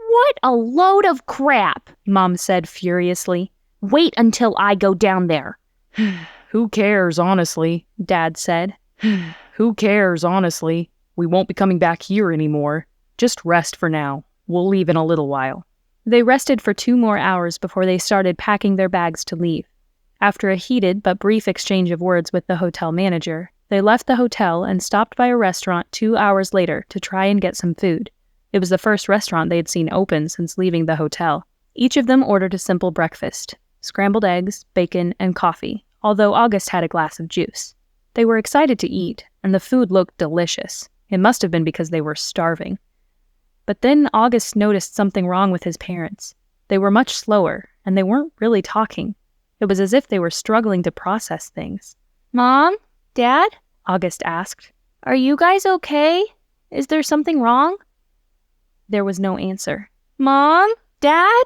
What a load of crap, Mom said furiously. Wait until I go down there. Who cares, honestly, Dad said. Who cares, honestly? We won't be coming back here anymore. Just rest for now. We'll leave in a little while. They rested for 2 more hours before they started packing their bags to leave. After a heated but brief exchange of words with the hotel manager, they left the hotel and stopped by a restaurant 2 hours later to try and get some food. It was the first restaurant they had seen open since leaving the hotel. Each of them ordered a simple breakfast: scrambled eggs, bacon, and coffee, although August had a glass of juice. They were excited to eat, and the food looked delicious. It must have been because they were starving. But then August noticed something wrong with his parents. They were much slower, and they weren't really talking. It was as if they were struggling to process things. Mom? Dad? August asked. Are you guys okay? Is there something wrong? There was no answer. Mom? Dad?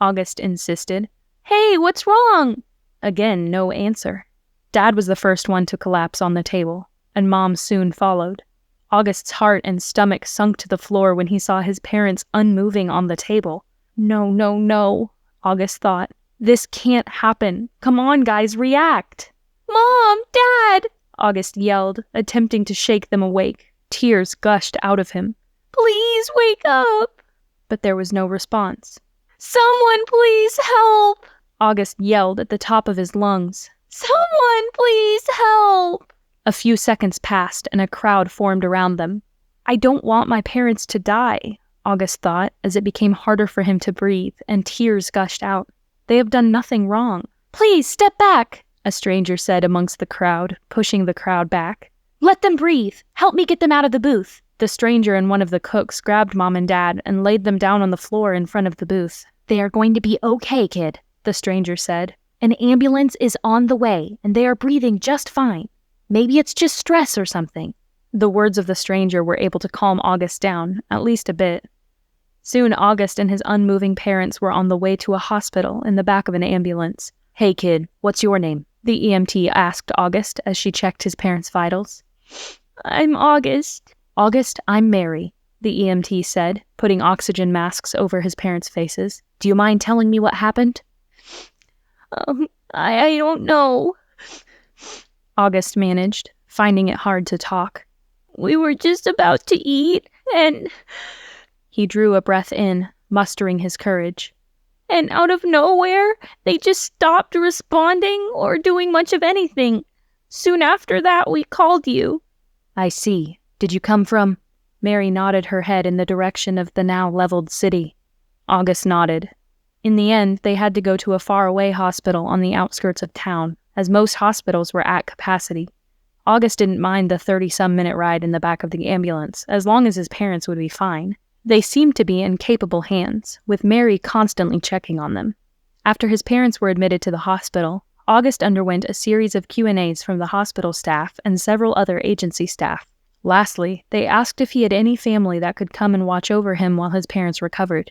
August insisted. Hey, what's wrong? Again, no answer. Dad was the first one to collapse on the table, and Mom soon followed. August's heart and stomach sunk to the floor when he saw his parents unmoving on the table. No, no, no, August thought. This can't happen. Come on, guys, react. Mom! Dad! August yelled, attempting to shake them awake. Tears gushed out of him. Please wake up! But there was no response. Someone please help! August yelled at the top of his lungs. Someone please help! A few seconds passed and a crowd formed around them. I don't want my parents to die, August thought, as it became harder for him to breathe and tears gushed out. They have done nothing wrong. Please step back, a stranger said amongst the crowd, pushing the crowd back. Let them breathe. Help me get them out of the booth. The stranger and one of the cooks grabbed Mom and Dad and laid them down on the floor in front of the booth. They are going to be okay, kid, the stranger said. An ambulance is on the way, and they are breathing just fine. Maybe it's just stress or something. The words of the stranger were able to calm August down, at least a bit. Soon August and his unmoving parents were on the way to a hospital in the back of an ambulance. Hey kid, what's your name? The EMT asked August as she checked his parents' vitals. I'm August. August, I'm Mary, the EMT said, putting oxygen masks over his parents' faces. Do you mind telling me what happened? I don't know, August managed, finding it hard to talk. We were just about to eat, and... He drew a breath in, mustering his courage. And out of nowhere, they just stopped responding or doing much of anything. Soon after that, we called you. I see. Did you come from... Mary nodded her head in the direction of the now leveled city. August nodded. In the end, they had to go to a faraway hospital on the outskirts of town, as most hospitals were at capacity. August didn't mind the 30-some-minute ride in the back of the ambulance, as long as his parents would be fine. They seemed to be in capable hands, with Mary constantly checking on them. After his parents were admitted to the hospital, August underwent a series of Q&As from the hospital staff and several other agency staff. Lastly, they asked if he had any family that could come and watch over him while his parents recovered.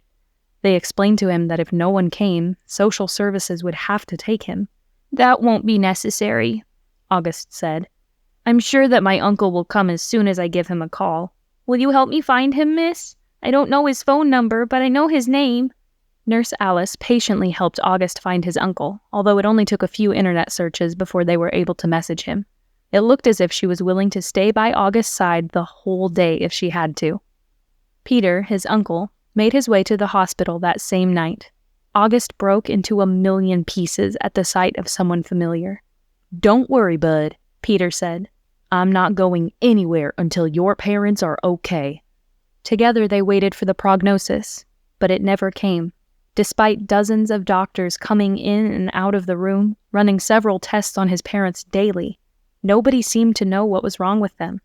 They explained to him that if no one came, social services would have to take him. "That won't be necessary," August said. "I'm sure that my uncle will come as soon as I give him a call. Will you help me find him, miss? I don't know his phone number, but I know his name." Nurse Alice patiently helped August find his uncle, although it only took a few internet searches before they were able to message him. It looked as if she was willing to stay by August's side the whole day if she had to. Peter, his uncle, made his way to the hospital that same night. August broke into 1,000,000 pieces at the sight of someone familiar. "Don't worry, bud," Peter said. "I'm not going anywhere until your parents are okay." Together they waited for the prognosis, but it never came. Despite dozens of doctors coming in and out of the room, running several tests on his parents daily, nobody seemed to know what was wrong with them.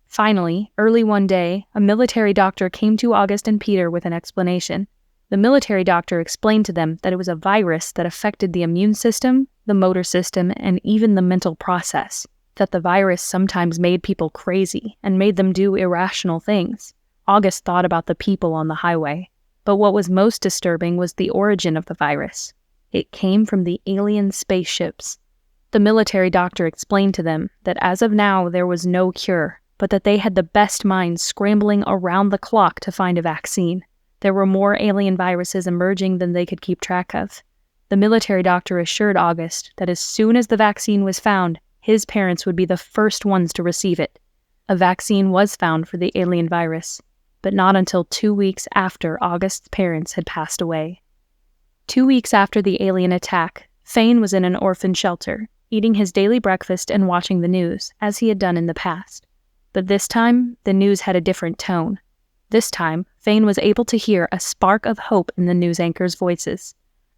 Finally, early one day, a military doctor came to August and Peter with an explanation. The military doctor explained to them that it was a virus that affected the immune system, the motor system, and even the mental process, that the virus sometimes made people crazy and made them do irrational things. August thought about the people on the highway, but what was most disturbing was the origin of the virus. It came from the alien spaceships. The military doctor explained to them that as of now there was no cure, but that they had the best minds scrambling around the clock to find a vaccine. There were more alien viruses emerging than they could keep track of. The military doctor assured August that as soon as the vaccine was found, his parents would be the first ones to receive it. A vaccine was found for the alien virus, but not until 2 weeks after August's parents had passed away. 2 weeks after the alien attack, Fain was in an orphan shelter, eating his daily breakfast and watching the news, as he had done in the past. But this time, the news had a different tone. This time, Fain was able to hear a spark of hope in the news anchors' voices.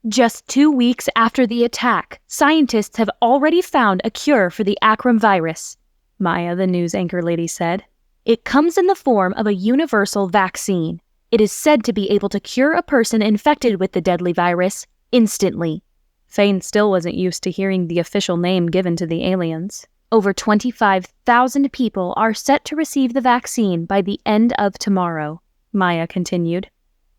"Just 2 weeks after the attack, scientists have already found a cure for the Akram virus," Maya, the news anchor lady, said. "It comes in the form of a universal vaccine. It is said to be able to cure a person infected with the deadly virus instantly." Fain still wasn't used to hearing the official name given to the aliens. "Over 25,000 people are set to receive the vaccine by the end of tomorrow," Maya continued.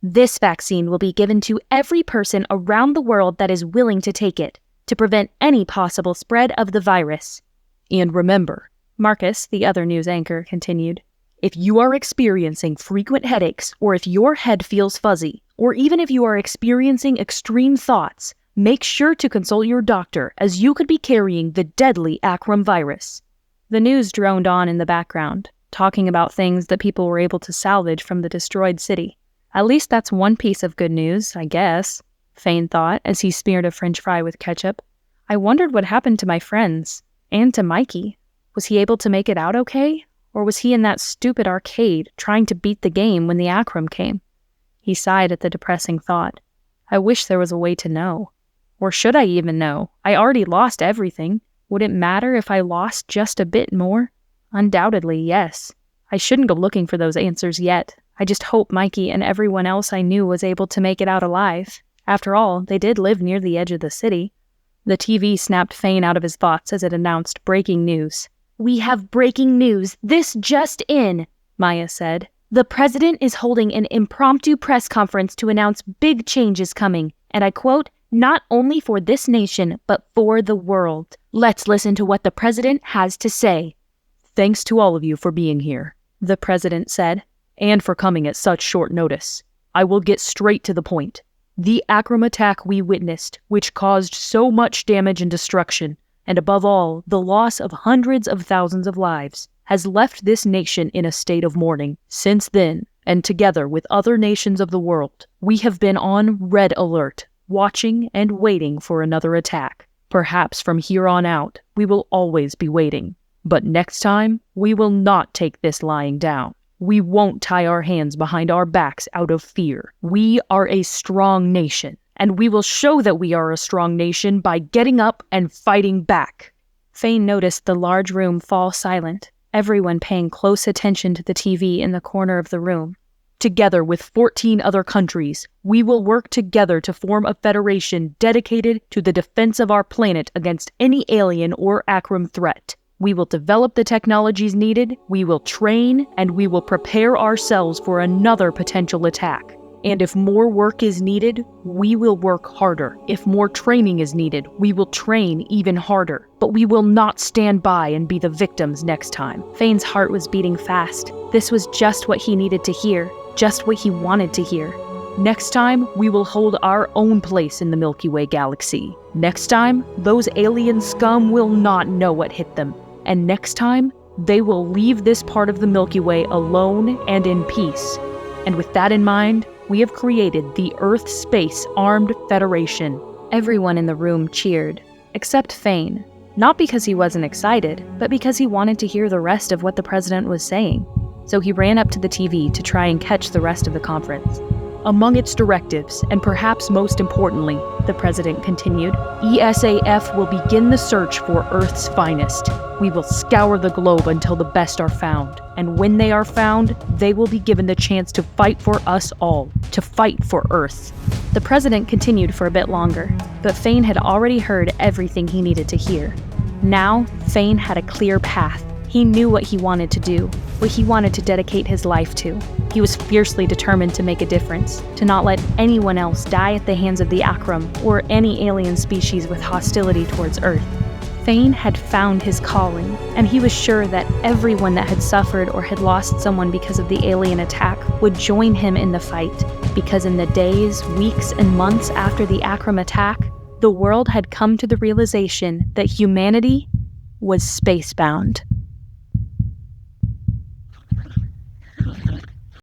"This vaccine will be given to every person around the world that is willing to take it, to prevent any possible spread of the virus." "And remember," Marcus, the other news anchor, continued, "if you are experiencing frequent headaches, or if your head feels fuzzy, or even if you are experiencing extreme thoughts, make sure to consult your doctor, as you could be carrying the deadly Akram virus." The news droned on in the background, talking about things that people were able to salvage from the destroyed city. At least that's one piece of good news, I guess, Fain thought as he smeared a French fry with ketchup. I wondered what happened to my friends, and to Mikey. Was he able to make it out okay? Or was he in that stupid arcade, trying to beat the game when the Akram came? He sighed at the depressing thought. I wish there was a way to know. Or should I even know? I already lost everything. Would it matter if I lost just a bit more? Undoubtedly, yes. I shouldn't go looking for those answers yet. I just hope Mikey and everyone else I knew was able to make it out alive. After all, they did live near the edge of the city. The TV snapped Fain out of his thoughts as it announced breaking news. "We have breaking news. This just in," Maya said. "The president is holding an impromptu press conference to announce big changes coming, and I quote, not only for this nation, but for the world. Let's listen to what the president has to say." "Thanks to all of you for being here," the president said, "and for coming at such short notice. I will get straight to the point. The Akram attack we witnessed, which caused so much damage and destruction, and above all, the loss of hundreds of thousands of lives, has left this nation in a state of mourning. Since then, and together with other nations of the world, we have been on red alert, watching and waiting for another attack. Perhaps from here on out, we will always be waiting. But next time, we will not take this lying down. We won't tie our hands behind our backs out of fear. We are a strong nation, and we will show that we are a strong nation by getting up and fighting back." Fain noticed the large room fall silent, everyone paying close attention to the TV in the corner of the room. "Together with 14 other countries, we will work together to form a federation dedicated to the defense of our planet against any alien or Akram threat. We will develop the technologies needed, we will train, and we will prepare ourselves for another potential attack. And if more work is needed, we will work harder. If more training is needed, we will train even harder. But we will not stand by and be the victims next time. Fain's heart was beating fast. This was just what he needed to hear, just what he wanted to hear. Next time, we will hold our own place in the Milky Way galaxy. Next time, those alien scum will not know what hit them. And next time, they will leave this part of the Milky Way alone and in peace. And with that in mind, we have created the Earth Space Armed Federation. Everyone in the room cheered, except Fain. Not because he wasn't excited, but because he wanted to hear the rest of what the president was saying. So he ran up to the TV to try and catch the rest of the conference. Among its directives, and perhaps most importantly, the president continued, ESAF will begin the search for Earth's finest. We will scour the globe until the best are found. And when they are found, they will be given the chance to fight for us all, to fight for Earth. The president continued for a bit longer, but Fain had already heard everything he needed to hear. Now, Fain had a clear path. He knew what he wanted to do, what he wanted to dedicate his life to. He was fiercely determined to make a difference, to not let anyone else die at the hands of the Akram or any alien species with hostility towards Earth. Fain had found his calling, and he was sure that everyone that had suffered or had lost someone because of the alien attack would join him in the fight, because in the days, weeks, and months after the Akram attack, the world had come to the realization that humanity was spacebound.